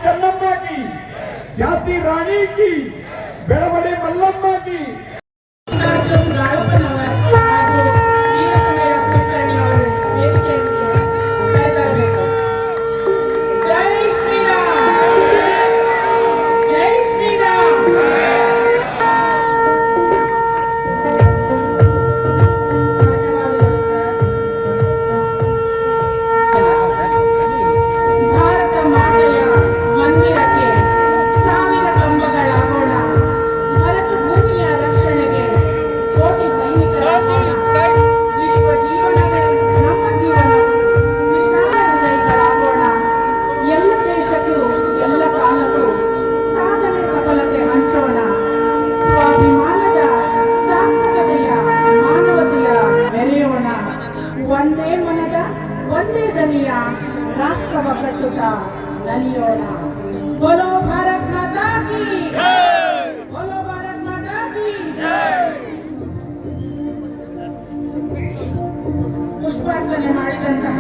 ಚೆನ್ನಮ್ಮ ಕಿ, झांसी रानी की, बेड़वड़ी मल्लम्मा की। ರಾಷ್ಟ್ರವ ಕಟ್ಟುತ್ತ ನಲಿಯೋಣ. बोलो भारत माता की जय, बोलो भारत माता की जय. ಪುಷ್ಪಾರ್ಚನೆ ಮಾಡಿದಂತಹ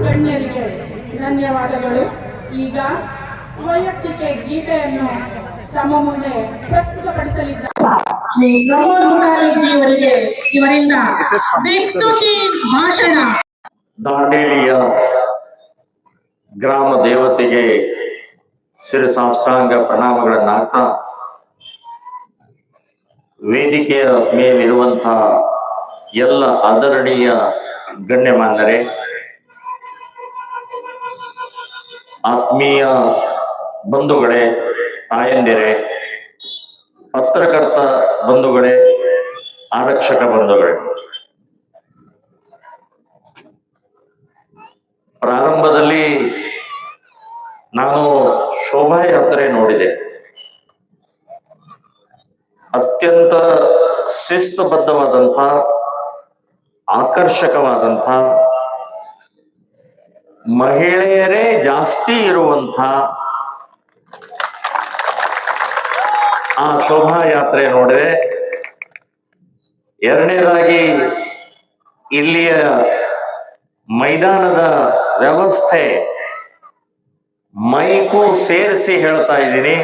ಗಣ್ಯರಿಗೆ ಧನ್ಯವಾದಗಳು. ಈಗ ವೈಯಕ್ತಿಕ ಗೀತೆಯನ್ನು ತಮ್ಮ ಮುಂದೆ ಪ್ರಸ್ತುತಪಡಿಸಲಿದ್ದಾರೆ ಅವರಿಗೆ ಇವರಿಂದ ದಿಕ್ಸೂಚಿ ಭಾಷಣ. ದಾಂಡೇಲಿಯ ಗ್ರಾಮ ದೇವತೆಗೆ ಶಿರಸಾಷ್ಟಾಂಗ ಪ್ರಣಾಮಗಳನ್ನು ಹಾಕ್ತಾ, ವೇದಿಕೆಯ ಮೇಲಿರುವಂತಹ ಎಲ್ಲ ಆದರಣೀಯ ಗಣ್ಯಮಾನ್ಯರೇ, ಆತ್ಮೀಯ ಬಂಧುಗಳೇ, ತಾಯಂದಿರೇ, ಪತ್ರಕರ್ತ ಬಂಧುಗಳೇ, ಆರಕ್ಷಕ ಬಂಧುಗಳೇ, ಪ್ರಾರಂಭದಲ್ಲಿ ನಾನು ಶೋಭಾಯಾತ್ರೆ ನೋಡಿದೆ. ಅತ್ಯಂತ ಶಿಸ್ತುಬದ್ಧವಾದಂಥ, ಆಕರ್ಷಕವಾದಂಥ, ಮಹಿಳೆಯರೇ ಜಾಸ್ತಿ ಇರುವಂಥ ಆ ಶೋಭಾಯಾತ್ರೆ ನೋಡಿದೆ. ಎರಡನೇದಾಗಿ ಇಲ್ಲಿಯ ಮೈದಾನದ ವ್ಯವಸ್ಥೆ, ಮೈಕು ಸೇರಿಸಿ ಹೇಳ್ತಾ ಇದ್ದೀನಿ,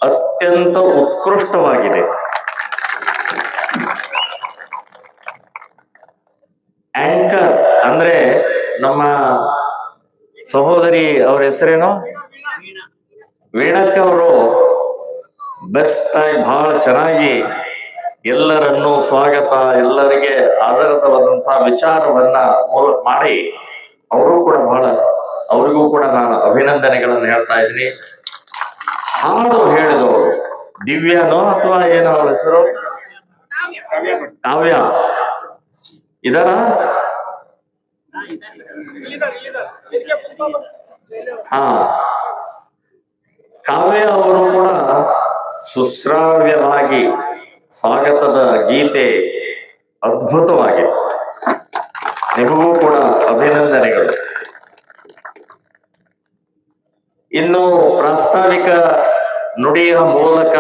ಅತ್ಯಂತ ಉತ್ಕೃಷ್ಟವಾಗಿದೆ. ಆಂಕರ್ ಅಂದ್ರೆ ನಮ್ಮ ಸಹೋದರಿ, ಅವ್ರ ಹೆಸರೇನು, ವೀಣಕ್ಕ ಅವರು ಬೆಸ್ಟ್ ಆಗಿ ಬಹಳ ಚೆನ್ನಾಗಿ ಎಲ್ಲರನ್ನೂ ಸ್ವಾಗತ, ಎಲ್ಲರಿಗೆ ಆಧಾರವಾದಂತಹ ವಿಚಾರವನ್ನ ಮಾಡಿ ಅವರಿಗೂ ಕೂಡ ನಾನು ಅಭಿನಂದನೆಗಳನ್ನು ಹೇಳ್ತಾ ಇದ್ದೀನಿ. ಹಾಡು ಹೇಳಿದವರು ದಿವ್ಯಾನೋ ಅಥವಾ ಏನೋ ಅವ್ರ ಹೆಸರು, ಕಾವ್ಯ ಇದರ ಕಾವ್ಯ ಅವರು ಕೂಡ ಸುಶ್ರಾವ್ಯವಾಗಿ ಸ್ವಾಗತದ ಗೀತೆ ಅದ್ಭುತವಾಗಿತ್ತು. ನಿಮಗೂ ಕೂಡ ಅಭಿನಂದನೆಗಳು. ಇನ್ನು ಪ್ರಾಸ್ತಾವಿಕ ನುಡಿಯ ಮೂಲಕ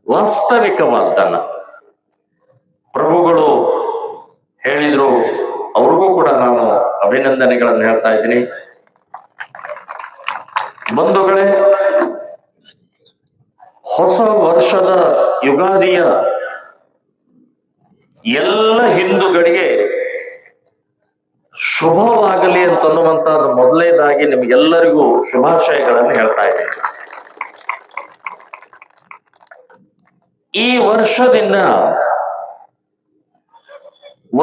ವಾಸ್ತವಿಕವಾದ್ದನ್ನ ಪ್ರಭುಗಳು ಹೇಳಿದ್ರು, ಅವ್ರಿಗೂ ಕೂಡ ನಾನು ಅಭಿನಂದನೆಗಳನ್ನು ಹೇಳ್ತಾ ಇದ್ದೀನಿ. ಬಂಧುಗಳೇ, ಹೊಸ ವರ್ಷದ ಯುಗಾದಿಯ ಎಲ್ಲ ಹಿಂದೂಗಳಿಗೆ ಶುಭವಾಗಲಿ ಅಂತನ್ನುವಂತಹದ್ದು ಮೊದಲನೇದಾಗಿ ನಿಮಗೆಲ್ಲರಿಗೂ ಶುಭಾಶಯಗಳನ್ನು ಹೇಳ್ತಾ ಇದ್ದೀನಿ. ಈ ವರ್ಷದಿಂದ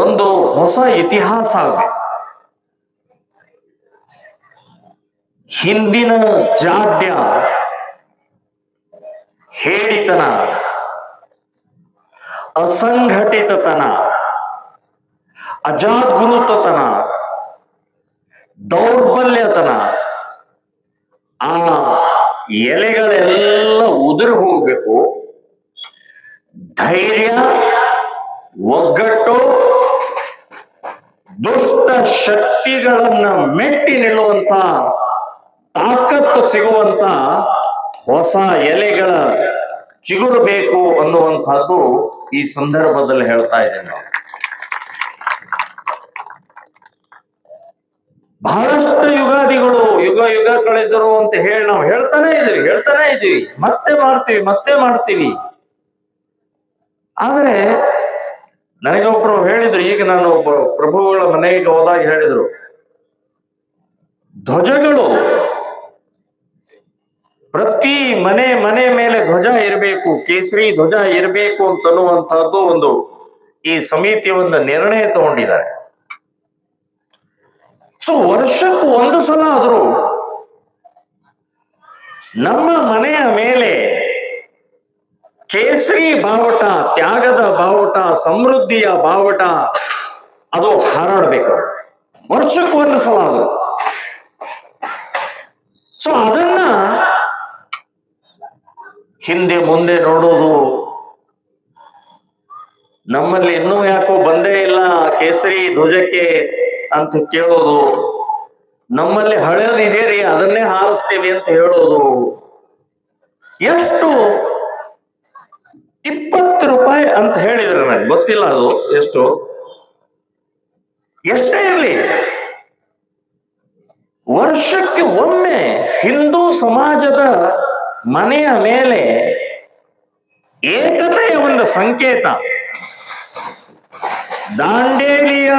ಒಂದು ಹೊಸ ಇತಿಹಾಸ ಆಗಬೇಕು. ಹಿಂದಿನ ಜಾಡ್ಯ, ಹೇಳಿತನ, ಅಸಂಘಟಿತತನ, ಅಜಾಗೃತತನ, ದೌರ್ಬಲ್ಯತನ, ಆ ಎಲೆಗಳೆಲ್ಲ ಉದುರಿ ಹೋಗ್ಬೇಕು. ಧೈರ್ಯ, ಒಗ್ಗಟ್ಟು, ದುಷ್ಟ ಶಕ್ತಿಗಳನ್ನ ಮೆಟ್ಟಿ ನಿಲ್ಲುವಂತ ತಾಕತ್ತು ಸಿಗುವಂತ ಹೊಸ ಎಲೆಗಳ ಚಿಗುರಬೇಕು ಅನ್ನುವಂಥದ್ದು ಈ ಸಂದರ್ಭದಲ್ಲಿ ಹೇಳ್ತಾ ಇದ್ದೇನೆ. ಬಹಳಷ್ಟು ಯುಗಾದಿಗಳು ಯುಗ ಕಳೆದರು ಅಂತ ಹೇಳಿ ನಾವು ಹೇಳ್ತಾನೆ ಇದೀವಿ, ಮತ್ತೆ ಮಾಡ್ತೀವಿ. ಆದರೆ ನನಗೊಬ್ರು ಹೇಳಿದ್ರು, ಈಗ ನಾನು ಒಬ್ಬ ಪ್ರಭುಗಳ ಮನೆಗೆ ಹೋದಾಗ ಹೇಳಿದ್ರು, ಧ್ವಜಗಳು ಪ್ರತಿ ಮನೆ ಮೇಲೆ ಧ್ವಜ ಇರಬೇಕು, ಕೇಸರಿ ಧ್ವಜ ಇರಬೇಕು ಅಂತನ್ನುವಂತಹದ್ದು ಒಂದು ಈ ಸಮಿತಿ ಒಂದು ನಿರ್ಣಯ ತಗೊಂಡಿದ್ದಾರೆ. ಸೊ ವರ್ಷಕ್ಕೂ ಒಂದು ಸಲ ಆದರೂ ನಮ್ಮ ಮನೆಯ ಮೇಲೆ ಕೇಸರಿ ಬಾವುಟ, ತ್ಯಾಗದ ಬಾವುಟ, ಸಮೃದ್ಧಿಯ ಬಾವುಟ ಅದು ಹಾರಾಡಬೇಕು, ವರ್ಷಕ್ಕೂ ಒಂದು ಸಲ ಆದರೂ. ಸೊ ಅದನ್ನ ಹಿಂದೆ ಮುಂದೆ ನೋಡೋದು, ನಮ್ಮಲ್ಲಿ ಇನ್ನೂ ಯಾಕೋ ಬಂದೇ ಇಲ್ಲ ಕೇಸರಿ ಧ್ವಜಕ್ಕೆ ಅಂತ ಕೇಳೋದು, ನಮ್ಮಲ್ಲಿ ಹಳೇದಿದೆ ರೀ ಅದನ್ನೇ ಹಾರಿಸ್ತೀವಿ ಅಂತ ಹೇಳೋದು, ಎಷ್ಟು 20 ರೂಪಾಯಿ ಅಂತ ಹೇಳಿದ್ರೆ ನನಗೆ ಗೊತ್ತಿಲ್ಲ ಅದು ಎಷ್ಟೇ ಇರಲಿ, ವರ್ಷಕ್ಕೆ ಒಮ್ಮೆ ಹಿಂದೂ ಸಮಾಜದ ಮನೆಯ ಮೇಲೆ ಏಕತೆಯ ಒಂದು ಸಂಕೇತ, ದಾಂಡೇಲಿಯ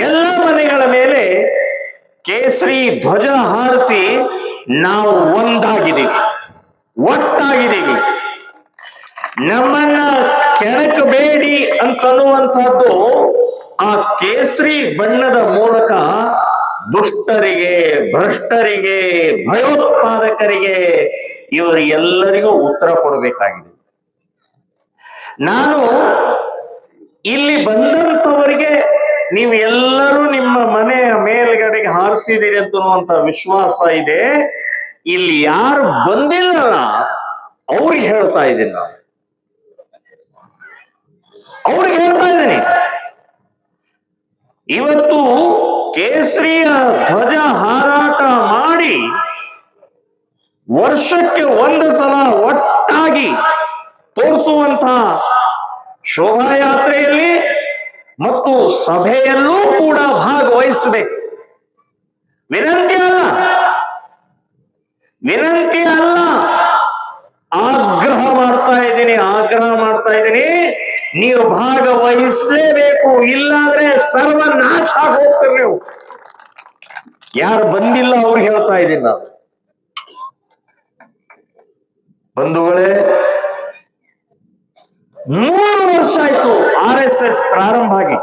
ಎಲ್ಲ ಮನೆಗಳ ಮೇಲೆ ಕೇಸರಿ ಧ್ವಜ ಹಾರಿಸಿ ನಾವು ಒಟ್ಟಾಗಿದ್ದೀವಿ. ನಮ್ಮನ್ನ ಕೆಣಕಬೇಡಿ ಅಂತನ್ನುವಂತಹದ್ದು ಆ ಕೇಸರಿ ಬಣ್ಣದ ಮೂಲಕ ದುಷ್ಟರಿಗೆ, ಭ್ರಷ್ಟರಿಗೆ, ಭಯೋತ್ಪಾದಕರಿಗೆ ಇವರೆಲ್ಲರಿಗೂ ಉತ್ತರ ಕೊಡಬೇಕಾಗಿದೆ. ನಾನು ಇಲ್ಲಿ ಬಂದಂತವರಿಗೆ ನೀವು ಎಲ್ಲರೂ ನಿಮ್ಮ ಮನೆಯ ಮೇಲ್ಗಡೆಗೆ ಹಾರಿಸಿದ್ದೀರಿ ಅಂತನ್ನುವಂತ ವಿಶ್ವಾಸ ಇದೆ. ಇಲ್ಲಿ ಯಾರು ಬಂದಿಲ್ಲಲ್ಲ ಅವ್ರಿಗೆ ಹೇಳ್ತಾ ಇದ್ದೀನಿ, ಅವ್ರಿಗೆ ಹೇಳ್ತಾ ಇದ್ದೀನಿ, ಇವತ್ತು ಕೇಸರಿಯ ಧ್ವಜ ಹಾರಾಟ ಮಾಡಿ ವರ್ಷಕ್ಕೆ ಒಂದು ಸಲ ಒಟ್ಟಾಗಿ ತೋರಿಸುವಂತಹ ಶೋಭಾಯಾತ್ರೆಯಲ್ಲಿ ಮತ್ತು ಸಭೆಯಲ್ಲೂ ಕೂಡ ಭಾಗವಹಿಸಬೇಕು. ವಿನಂತಿ ಅಲ್ಲ, ಆಗ್ರಹ ಮಾಡ್ತಾ ಇದ್ದೀನಿ, ನೀವು ಭಾಗವಹಿಸಲೇಬೇಕು, ಇಲ್ಲಾಂದ್ರೆ ಸರ್ವನಾಶ ಹೋಗ್ತೀರಿ ನೀವು. ಯಾರು ಬಂದಿಲ್ಲ ಅವ್ರಿಗೆ ಹೇಳ್ತಾ ಇದ್ದೀನಿ ನಾನು. ಬಂಧುಗಳೇ, 100 ವರ್ಷ ಆಯ್ತು RSS ಪ್ರಾರಂಭ ಆಗಿ,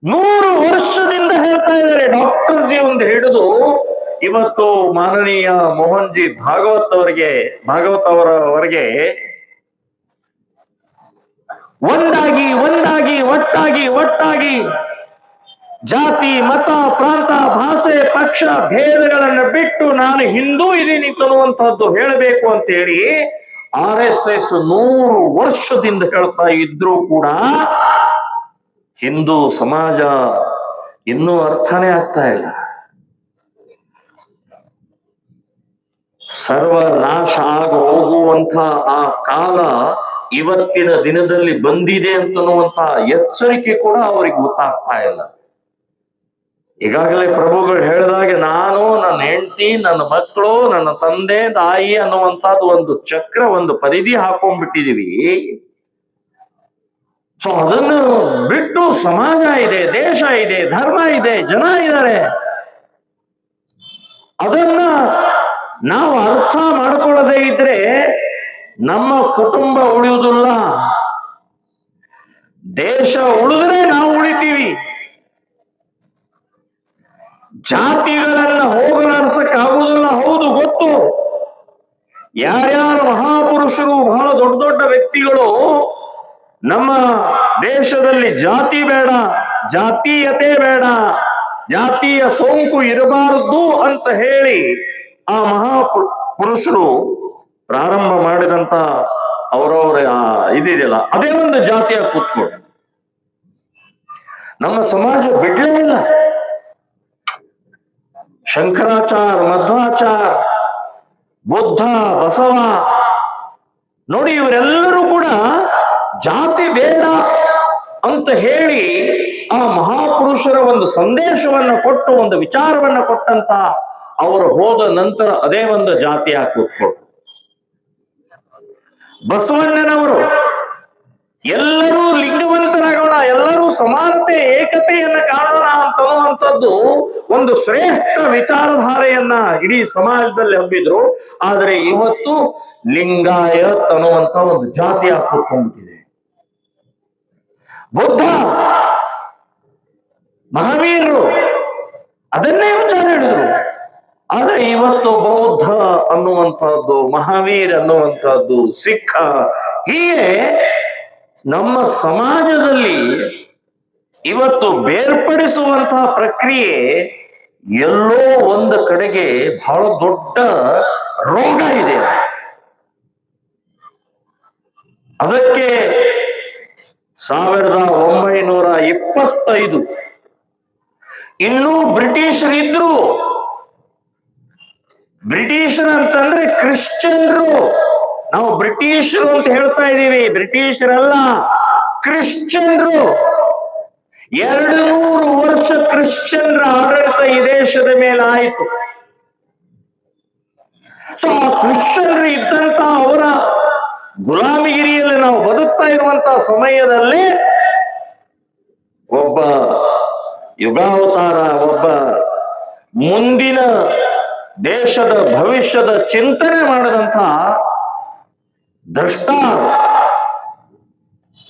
100 ವರ್ಷದಿಂದ ಹೇಳ್ತಾ ಇದ್ದಾರೆ ಡಾಕ್ಟರ್ ಜಿ ಒಂದು ಹಿಡಿದು ಇವತ್ತು ಮಾನನೀಯ ಮೋಹನ್ ಜಿ ಭಾಗವತ್ ಅವರವರೆಗೆ ಒಟ್ಟಾಗಿ ಜಾತಿ, ಮತ, ಪ್ರಾಂತ, ಭಾಷೆ, ಪಕ್ಷ ಭೇದಗಳನ್ನು ಬಿಟ್ಟು ನಾನು ಹಿಂದೂ ಇದೀನಿ ಅನ್ನುವಂಥದ್ದು ಹೇಳಬೇಕು ಅಂತ ಹೇಳಿ RSS 100 ವರ್ಷದಿಂದ ಹೇಳ್ತಾ ಇದ್ರೂ ಕೂಡ ಹಿಂದೂ ಸಮಾಜ ಇನ್ನೂ ಅರ್ಥನೇ ಆಗ್ತಾ ಇಲ್ಲ. ಸರ್ವನಾಶ ಆಗಿ ಹೋಗುವಂತ ಆ ಕಾಲ ಇವತ್ತಿನ ದಿನದಲ್ಲಿ ಬಂದಿದೆ ಅಂತನ್ನುವಂತ ಎಚ್ಚರಿಕೆ ಕೂಡ ಅವರಿಗೆ ಗೊತ್ತಾಗ್ತಾ ಇಲ್ಲ. ಈಗಾಗಲೇ ಪ್ರಭುಗಳು ಹೇಳಿದಾಗೆ ನಾನು, ನನ್ನ ಹೆಂಡತಿ, ನನ್ನ ಮಕ್ಕಳು, ನನ್ನ ತಂದೆ ತಾಯಿ ಅನ್ನುವಂಥದ್ದು ಒಂದು ಚಕ್ರ, ಒಂದು ಪರಿಧಿ ಹಾಕೊಂಡ್ಬಿಟ್ಟಿದೀವಿ. ಸೊ ಅದನ್ನು ಬಿಟ್ಟು ಸಮಾಜ ಇದೆ, ದೇಶ ಇದೆ, ಧರ್ಮ ಇದೆ, ಜನ ಇದ್ದಾರೆ, ಅದನ್ನ ನಾವು ಅರ್ಥ ಮಾಡಿಕೊಳ್ಳದೇ ಇದ್ರೆ ನಮ್ಮ ಕುಟುಂಬ ಉಳಿಯುವುದಿಲ್ಲ, ದೇಶ ಉಳಿದ್ರೆ ನಾವು ಉಳಿತೀವಿ. ಜಾತಿಗಳನ್ನ ಹೋಗಲಾಡಿಸಕ್ಕಾಗುವುದಿಲ್ಲ, ಹೌದು ಗೊತ್ತು. ಯಾರ್ಯಾರು ಮಹಾಪುರುಷರು, ಬಹಳ ದೊಡ್ಡ ವ್ಯಕ್ತಿಗಳು ನಮ್ಮ ದೇಶದಲ್ಲಿ ಜಾತಿ ಬೇಡ, ಜಾತೀಯತೆ ಬೇಡ, ಜಾತಿಯ ಸೋಂಕು ಇರಬಾರದು ಅಂತ ಹೇಳಿ ಆ ಮಹಾಪುರುಷರು ಪ್ರಾರಂಭ ಮಾಡಿದಂತ ಅವರವರ ಇದಿದೆಯಲ್ಲ, ಅದೇ ಒಂದು ಜಾತಿಯ ಕೂತ್ಕೊಂಡು ನಮ್ಮ ಸಮಾಜ ಬಿಡ್ಲೇ ಇಲ್ಲ. ಶಂಕರಾಚಾರ್ಯ, ಮಧ್ವಾಚಾರ್ಯ, ಬುದ್ಧ, ಬಸವ ನೋಡಿ, ಇವರೆಲ್ಲರೂ ಕೂಡ ಜಾತಿ ಬೇಡ ಅಂತ ಹೇಳಿ ಆ ಮಹಾಪುರುಷರ ಒಂದು ಸಂದೇಶವನ್ನ ಕೊಟ್ಟು ಒಂದು ವಿಚಾರವನ್ನ ಕೊಟ್ಟಂತ ಅವರು ಹೋದ ನಂತರ ಅದೇ ಒಂದು ಜಾತಿಯಾಗಿ ಕೂತ್ಕೊಳ್ತು. ಬಸವಣ್ಣನವರು ಎಲ್ಲರೂ ಲಿಂಗವಂತರಾಗೋಣ, ಎಲ್ಲರೂ ಸಮಾನತೆ ಏಕತೆಯನ್ನ ಕಾಣೋಣ ಅಂತನ್ನುವಂಥದ್ದು ಒಂದು ಶ್ರೇಷ್ಠ ವಿಚಾರಧಾರೆಯನ್ನ ಇಡೀ ಸಮಾಜದಲ್ಲಿ ಹಬ್ಬಿದ್ರು. ಆದರೆ ಇವತ್ತು ಲಿಂಗಾಯತ್ ಅನ್ನುವಂತ ಒಂದು ಜಾತಿ ಹಾಕಿಕೊಂಡಿದೆ. ಬುದ್ಧ ಮಹಾವೀರರು ಅದನ್ನೇ ವಿಚಾರ ಹೇಳಿದ್ರು. ಆದ್ರೆ ಇವತ್ತು ಬೌದ್ಧ ಅನ್ನುವಂಥದ್ದು, ಮಹಾವೀರ್ ಅನ್ನುವಂಥದ್ದು, ಸಿಖ್, ಹೀಗೆ ನಮ್ಮ ಸಮಾಜದಲ್ಲಿ ಇವತ್ತು ಬೇರ್ಪಡಿಸುವಂತಹ ಪ್ರಕ್ರಿಯೆ ಎಲ್ಲೋ ಒಂದು ಕಡೆಗೆ ಬಹಳ ದೊಡ್ಡ ರೋಗ ಇದೆ. ಅದಕ್ಕೆ 1925 ಇನ್ನೂ ಬ್ರಿಟಿಷರಿದ್ರು. ಬ್ರಿಟಿಷರು ಅಂತಂದ್ರೆ ಕ್ರಿಶ್ಚಿಯನ್ರು. ನಾವು ಬ್ರಿಟಿಷರು ಅಂತ ಹೇಳ್ತಾ ಇದ್ದೀವಿ, ಬ್ರಿಟಿಷರಲ್ಲ, ಕ್ರಿಶ್ಚಿಯನ್ರು. 200 ವರ್ಷ ಕ್ರಿಶ್ಚಿಯನ್ರ ಆಡಳಿತ ಈ ದೇಶದ ಮೇಲೆ ಆಯಿತು. ಸೊ ಆ ಕ್ರಿಶ್ಚಿಯನ್ರು ಇದ್ದಂತ ಅವರ ಗುಲಾಮಗಿರಿಯಲ್ಲಿ ನಾವು ಬದುಕ್ತಾ ಇರುವಂತಹ ಸಮಯದಲ್ಲಿ ಒಬ್ಬ ಯುಗಾವತಾರ, ಒಬ್ಬ ಮುಂದಿನ ದೇಶದ ಭವಿಷ್ಯದ ಚಿಂತನೆ ಮಾಡಿದಂತ ದ್ರಷ್ಟ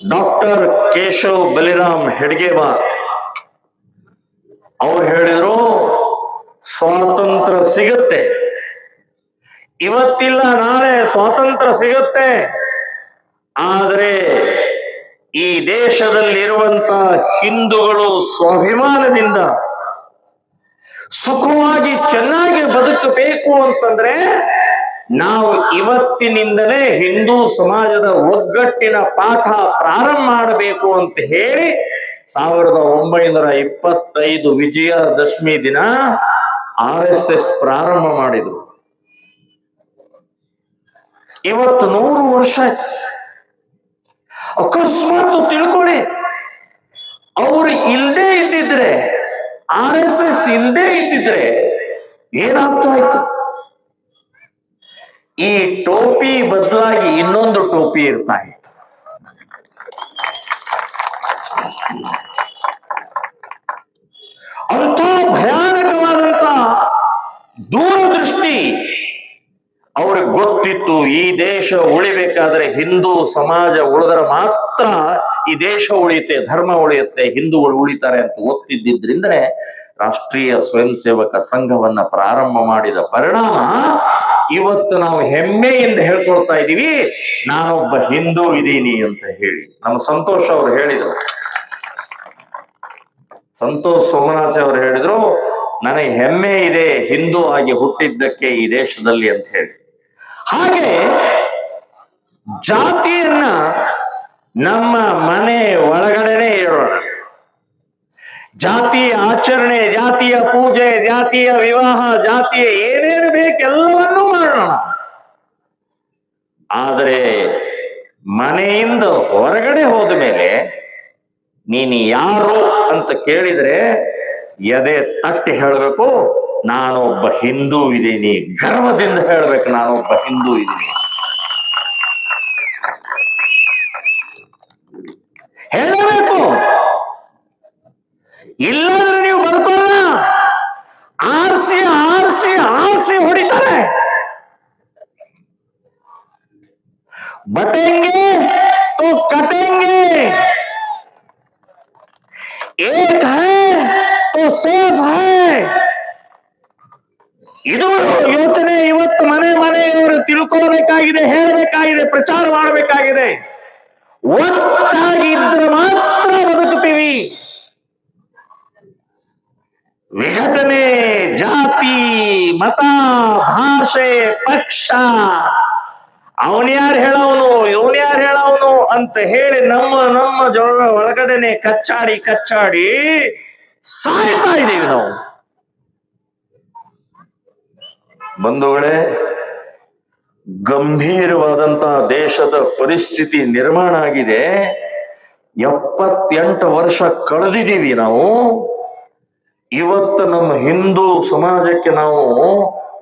ಡಾಕ್ಟರ್ ಕೇಶವ್ ಬಲಿರಾಮ್ ಹೆಡ್ಗೇವಾರ್ ಅವ್ರು ಹೇಳಿದ್ರು, ಸ್ವಾತಂತ್ರ್ಯ ಸಿಗುತ್ತೆ, ಇವತ್ತಿಲ್ಲ ನಾಳೆ ಸ್ವಾತಂತ್ರ್ಯ ಸಿಗುತ್ತೆ. ಆದರೆ ಈ ದೇಶದಲ್ಲಿರುವಂತ ಹಿಂದೂಗಳು ಸ್ವಾಭಿಮಾನದಿಂದ ಸುಖವಾಗಿ ಚೆನ್ನಾಗಿ ಬದುಕಬೇಕು ಅಂತಂದ್ರೆ ನಾವು ಇವತ್ತಿನಿಂದಲೇ ಹಿಂದೂ ಸಮಾಜದ ಒಗ್ಗಟ್ಟಿನ ಪಾಠ ಪ್ರಾರಂಭ ಮಾಡಬೇಕು ಅಂತ ಹೇಳಿ 1925 ವಿಜಯದಶಮಿ ದಿನ RSS ಪ್ರಾರಂಭ ಮಾಡಿದ್ರು. ಇವತ್ತು 100 ವರ್ಷ ಆಯ್ತು. ಅಕಸ್ಮಾತ್ ತಿಳ್ಕೊಳ್ಳಿ, ಅವರು ಇಲ್ಲದೆ ಇದ್ದಿದ್ರೆ, RSS ಇಲ್ಲದೆ ಇದ್ದಿದ್ರೆ ಏನಾಗ್ತಾ ಇತ್ತು? ಈ ಟೋಪಿ ಬದಲಾಗಿ ಇನ್ನೊಂದು ಟೋಪಿ ಇರ್ತಾ ಇತ್ತು. ಅಂಥ ಭಯಾನಕವಾದಂತ ದೂರದೃಷ್ಟಿ ಅವ್ರಿಗೆ ಗೊತ್ತಿತ್ತು. ಈ ದೇಶ ಉಳಿಬೇಕಾದ್ರೆ ಹಿಂದೂ ಸಮಾಜ ಉಳಿದ್ರೆ ಮಾತ್ರ ಈ ದೇಶ ಉಳಿಯುತ್ತೆ, ಧರ್ಮ ಉಳಿಯುತ್ತೆ, ಹಿಂದೂಗಳು ಉಳಿತಾರೆ ಅಂತ ಗೊತ್ತಿದ್ದಿದ್ರಿಂದಲೇ ರಾಷ್ಟ್ರೀಯ ಸ್ವಯಂ ಸೇವಕ ಸಂಘವನ್ನ ಪ್ರಾರಂಭ ಮಾಡಿದ ಪರಿಣಾಮ ಇವತ್ತು ನಾವು ಹೆಮ್ಮೆಯಿಂದ ಹೇಳ್ಕೊಳ್ತಾ ಇದ್ದೀವಿ, ನಾನೊಬ್ಬ ಹಿಂದೂ ಇದ್ದೀನಿ ಅಂತ ಹೇಳಿ. ನಮ್ಮ ಸಂತೋಷ್ ಅವರು ಹೇಳಿದ್ರು, ಸಂತೋಷ್ ಸೋಮನಾಥ್ ಅವರು ಹೇಳಿದ್ರು, ನನಗೆ ಹೆಮ್ಮೆ ಇದೆ ಹಿಂದೂ ಆಗಿ ಹುಟ್ಟಿದ್ದಕ್ಕೆ ಈ ದೇಶದಲ್ಲಿ ಅಂತ ಹೇಳಿ. ಹಾಗೆ ಜಾತಿಯನ್ನ ನಮ್ಮ ಮನೆ ಒಳಗಡೆನೆ ಇರೋಣ. ಜಾತಿಯ ಆಚರಣೆ, ಜಾತಿಯ ಪೂಜೆ, ಜಾತಿಯ ವಿವಾಹ, ಜಾತಿಯ ಏನೇನು ಬೇಕೆಲ್ಲವನ್ನೂ ಮಾಡೋಣ. ಆದರೆ ಮನೆಯಿಂದ ಹೊರಗಡೆ ಹೋದ ಮೇಲೆ ನೀನು ಯಾರು ಅಂತ ಕೇಳಿದ್ರೆ ಎದೆ ತಟ್ಟಿ ಹೇಳಬೇಕು, ನಾನೊಬ್ಬ ಹಿಂದೂ ಇದ್ದೀನಿ. ಗರ್ವದಿಂದ ಹೇಳ್ಬೇಕು, ನಾನೊಬ್ಬ ಹಿಂದೂ ಇದ್ದೀನಿ. ಹೇಳಬೇಕು. ಇಲ್ಲಾಂದ್ರೆ ನೀವು ಬದುಕೋಲ್ಲ. ಆರ್ಸಿ ಆರ್ಸಿ ಆರ್ಸಿ ಹೊಡಿತಾರೆ. ಬಟೆಂಗೆ तो कटेंगे, एक है तो सेफ है. ಇದು ಯೋಚನೆ ಇವತ್ತು ಮನೆ ಮನೆಯವರು ತಿಳ್ಕೊಳ್ಬೇಕಾಗಿದೆ, ಹೇಳಬೇಕಾಗಿದೆ, ಪ್ರಚಾರ ಮಾಡಬೇಕಾಗಿದೆ. ಒಟ್ಟಾಗಿದ್ರೆ ಮಾತ್ರ ಬದುಕುತ್ತೀವಿ. ವಿಘಟನೆ, ಜಾತಿ, ಮತ, ಭಾಷೆ, ಪಕ್ಷ, ಅವನ್ಯಾರು ಹೇಳವನು ಇವನ್ಯಾರು ಹೇಳವನು ಅಂತ ಹೇಳಿ ನಮ್ಮ ಒಳಗಡೆನೆ ಕಚ್ಚಾಡಿ ಸಾಯ್ತಾ ಇದ್ದೀವಿ ನಾವು. ಬಂಧುಗಳೇ, ಗಂಭೀರವಾದಂತಹ ದೇಶದ ಪರಿಸ್ಥಿತಿ ನಿರ್ಮಾಣ ಆಗಿದೆ. 78 ವರ್ಷ ಕಳೆದಿದ್ದೀವಿ ನಾವು. ಇವತ್ತು ನಮ್ಮ ಹಿಂದೂ ಸಮಾಜಕ್ಕೆ ನಾವು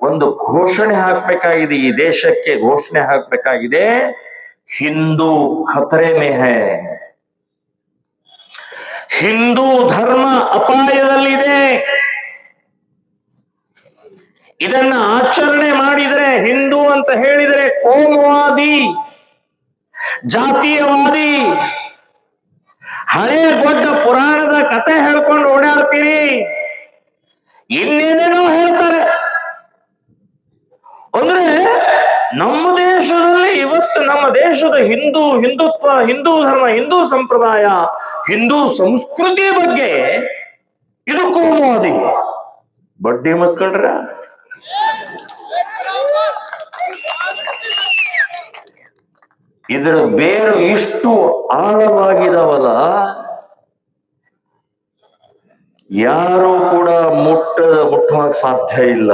ಒಂದು ಘೋಷಣೆ ಹಾಕಬೇಕಾಗಿದೆ, ಈ ದೇಶಕ್ಕೆ ಘೋಷಣೆ ಹಾಕಬೇಕಾಗಿದೆ, ಹಿಂದೂ ಖತರೆ ಮೇ ಹೈ, ಹಿಂದೂ ಧರ್ಮ ಅಪಾಯದಲ್ಲಿದೆ. ಇದನ್ನ ಆಚರಣೆ ಮಾಡಿದರೆ, ಹಿಂದೂ ಅಂತ ಹೇಳಿದರೆ ಕೋಮುವಾದಿ, ಜಾತೀಯವಾದಿ, ಹಳೆ ದೊಡ್ಡ ಪುರಾಣದ ಕತೆ ಹೇಳ್ಕೊಂಡು ಓಡಾಡ್ತೀರಿ, ಇನ್ನೇನೇನೋ ಹೇಳ್ತಾರೆ. ಅಂದ್ರೆ ನಮ್ಮ ದೇಶದಲ್ಲಿ ಇವತ್ತು ನಮ್ಮ ದೇಶದ ಹಿಂದುತ್ವ, ಹಿಂದೂ ಧರ್ಮ, ಹಿಂದೂ ಸಂಪ್ರದಾಯ, ಹಿಂದೂ ಸಂಸ್ಕೃತಿ ಬಗ್ಗೆ ಇದು ಕೋಮುವಾದಿ. ಬಡ್ಡಿ ಮಕ್ಕಳ್ರ, ಇದರ ಬೇರು ಇಷ್ಟು ಆಳವಾಗಿದಾವಲ್ಲ, ಯಾರು ಕೂಡ ಮುಟ್ಟುವಾಗ ಸಾಧ್ಯ ಇಲ್ಲ.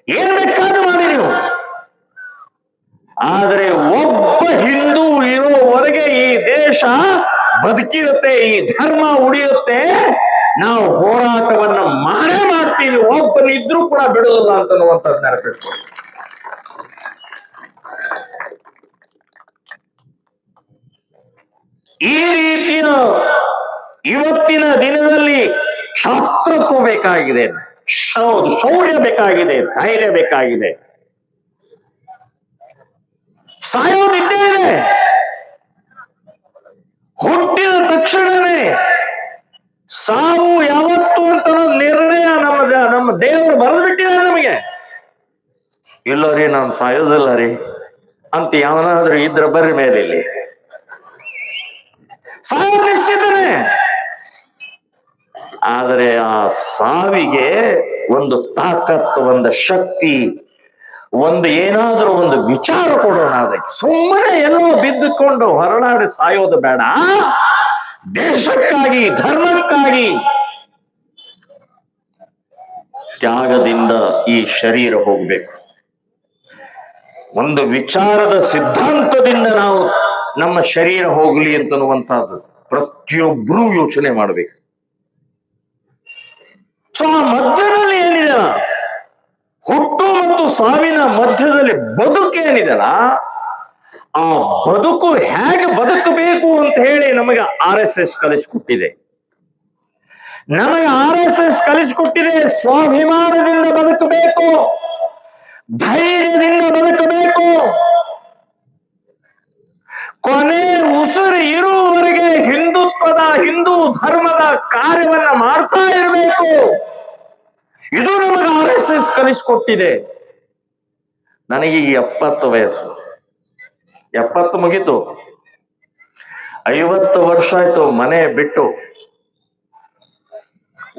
ಏನ್ ಬೇಕಾದ್ರೂ ಮಾಡಿ ನೀವು, ಆದರೆ ಒಬ್ಬ ಹಿಂದೂ ಇರೋವರೆಗೆ ಈ ದೇಶ ಬದುಕಿರುತ್ತೆ, ಈ ಧರ್ಮ ಉಳಿಯುತ್ತೆ. ನಾವು ಹೋರಾಟವನ್ನ ಮಾಡೇ ಮಾಡ್ತೀವಿ, ಒಬ್ಬನಿದ್ರೂ ಕೂಡ ಬಿಡೋದಿಲ್ಲ ಅಂತನ್ನುವಂಥದ್ದು ನೆನಪಿಟ್ಕೊಳ್ಳಿ. ಈ ರೀತಿಯ ಇವತ್ತಿನ ದಿನದಲ್ಲಿ ಕ್ಷಾತ್ರತ್ವ ಬೇಕಾಗಿದೆ, ಶೌರ್ಯ ಬೇಕಾಗಿದೆ, ಧೈರ್ಯ ಬೇಕಾಗಿದೆ. ಸಾಯೋದಿದ್ದೇ ಇದೆ. ಹುಟ್ಟಿದ ತಕ್ಷಣವೇ ಸಾವು ಯಾವತ್ತು ಅಂತ ನಿರ್ಣಯ ನಮ್ಮ ದೇವರು ಬರೆದು ಬಿಟ್ಟಿದ್ದಾರೆ ನಮಗೆ. ಇಲ್ಲ ರೀ, ನಾನು ಸಾಯೋದಿಲ್ಲ ರೀ ಅಂತ ಯಾವನಾದ್ರೂ ಇದ್ರ ಬರ್ರಿ ಮೇಲೆ ಇಲ್ಲಿ ಸಾವು ನಿಶ್ಚಿತನೇ. ಆದರೆ ಆ ಸಾವಿಗೆ ಒಂದು ತಾಕತ್ತು, ಒಂದು ಶಕ್ತಿ, ಒಂದು ಏನಾದ್ರೂ ಒಂದು ವಿಚಾರ ಕೊಡೋಣ. ಅದಕ್ಕೆ ಸುಮ್ಮನೆ ಎಲ್ಲೋ ಬಿದ್ದುಕೊಂಡು ಹೊರನಾಡಿ ಸಾಯೋದು ಬೇಡ. ದೇಶಕ್ಕಾಗಿ, ಧರ್ಮಕ್ಕಾಗಿ ತ್ಯಾಗದಿಂದ ಈ ಶರೀರ ಹೋಗ್ಬೇಕು. ಒಂದು ವಿಚಾರದ ಸಿದ್ಧಾಂತದಿಂದ ನಾವು ನಮ್ಮ ಶರೀರ ಹೋಗ್ಲಿ ಅಂತನ್ನುವಂತಹದ್ದು ಪ್ರತಿಯೊಬ್ಬರೂ ಯೋಚನೆ ಮಾಡಬೇಕು. ಸೊ ಆ ಮಧ್ಯದಲ್ಲಿ ಏನಿದೆಲ್ಲ, ಹುಟ್ಟು ಮತ್ತು ಸಾವಿನ ಮಧ್ಯದಲ್ಲಿ ಬದುಕೇನಿದೆಲ್ಲ, ಆ ಬದುಕು ಹೇಗೆ ಬದುಕಬೇಕು ಅಂತ ಹೇಳಿ ನಮಗೆ RSS ಕಲಿಸ್ಕೊಟ್ಟಿದೆ. ನಮಗೆ RSS ಕಲಿಸ್ಕೊಟ್ಟಿದೆ, ಸ್ವಾಭಿಮಾನದಿಂದ ಬದುಕಬೇಕು, ಧೈರ್ಯದಿಂದ ಬದುಕಬೇಕು, ಕೊನೆ ಉಸಿರು ಇರುವವರೆಗೆ ಹಿಂದೂ ಧರ್ಮದ ಕಾರ್ಯವನ್ನ ಮಾಡ್ತಾ ಇರಬೇಕು. ಇದು ನಮಗೆ RSS ಕಲಿಸ್ಕೊಟ್ಟಿದೆ. ನನಗೆ 70 ವಯಸ್ಸು, 70 ಮುಗೀತು. 50 ವರ್ಷ ಆಯ್ತು ಮನೆ ಬಿಟ್ಟು.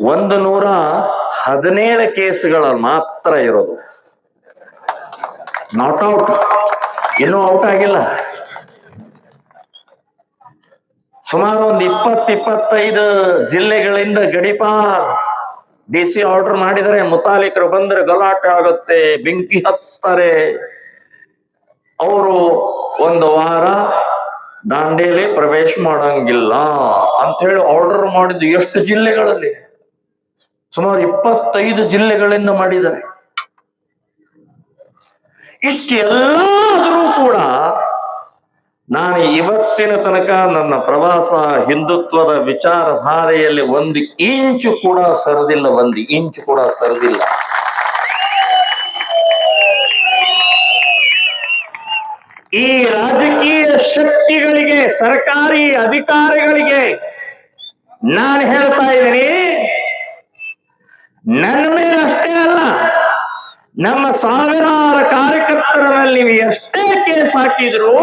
117 ಕೇಸ್ಗಳು ಮಾತ್ರ ಇರೋದು. ನಾಟ್ ಔಟ್, ಇನ್ನೂ ಔಟ್ ಆಗಿಲ್ಲ. ಸುಮಾರು ಒಂದು 20-25 ಜಿಲ್ಲೆಗಳಿಂದ ಗಡಿಪಾರ್ DC ಆರ್ಡರ್ ಮಾಡಿದರೆ, ಮುತಾಲಿಕರು ಬಂದ್ರೆ ಗಲಾಟೆ ಆಗುತ್ತೆ, ಬೆಂಕಿ ಹಚ್ತಾರೆ. ಅವರು ಒಂದು ವಾರ ದಾಂಡೇಲಿ ಪ್ರವೇಶ ಮಾಡಂಗಿಲ್ಲ ಅಂತ ಹೇಳಿ ಆರ್ಡರ್ ಮಾಡಿದ್ದು ಎಷ್ಟು ಜಿಲ್ಲೆಗಳಲ್ಲಿ? ಸುಮಾರು 25 ಜಿಲ್ಲೆಗಳಿಂದ ಮಾಡಿದ್ದಾರೆ. ಇಷ್ಟೆಲ್ಲ ಆದರೂ ಕೂಡ ನಾನು ಇವತ್ತಿನ ತನಕ ನನ್ನ ಪ್ರವಾಸ ಹಿಂದುತ್ವದ ವಿಚಾರಧಾರೆಯಲ್ಲಿ 1 ಇಂಚು ಕೂಡ ಸರಿದಿಲ್ಲ, 1 ಇಂಚು ಕೂಡ ಸರಿದಿಲ್ಲ. ಈ ರಾಜಕೀಯ ಶಕ್ತಿಗಳಿಗೆ, ಸರ್ಕಾರಿ ಅಧಿಕಾರಿಗಳಿಗೆ ನಾನು ಹೇಳ್ತಾ ಇದ್ದೀನಿ, ನನ್ನ ಮೇಲೆ ಅಷ್ಟೇ ಅಲ್ಲ, ನಮ್ಮ ಸಾವಿರಾರು ಕಾರ್ಯಕರ್ತರ ಮೇಲೆ ನೀವು ಎಷ್ಟೇ ಕೇಸ್ ಹಾಕಿದ್ರು,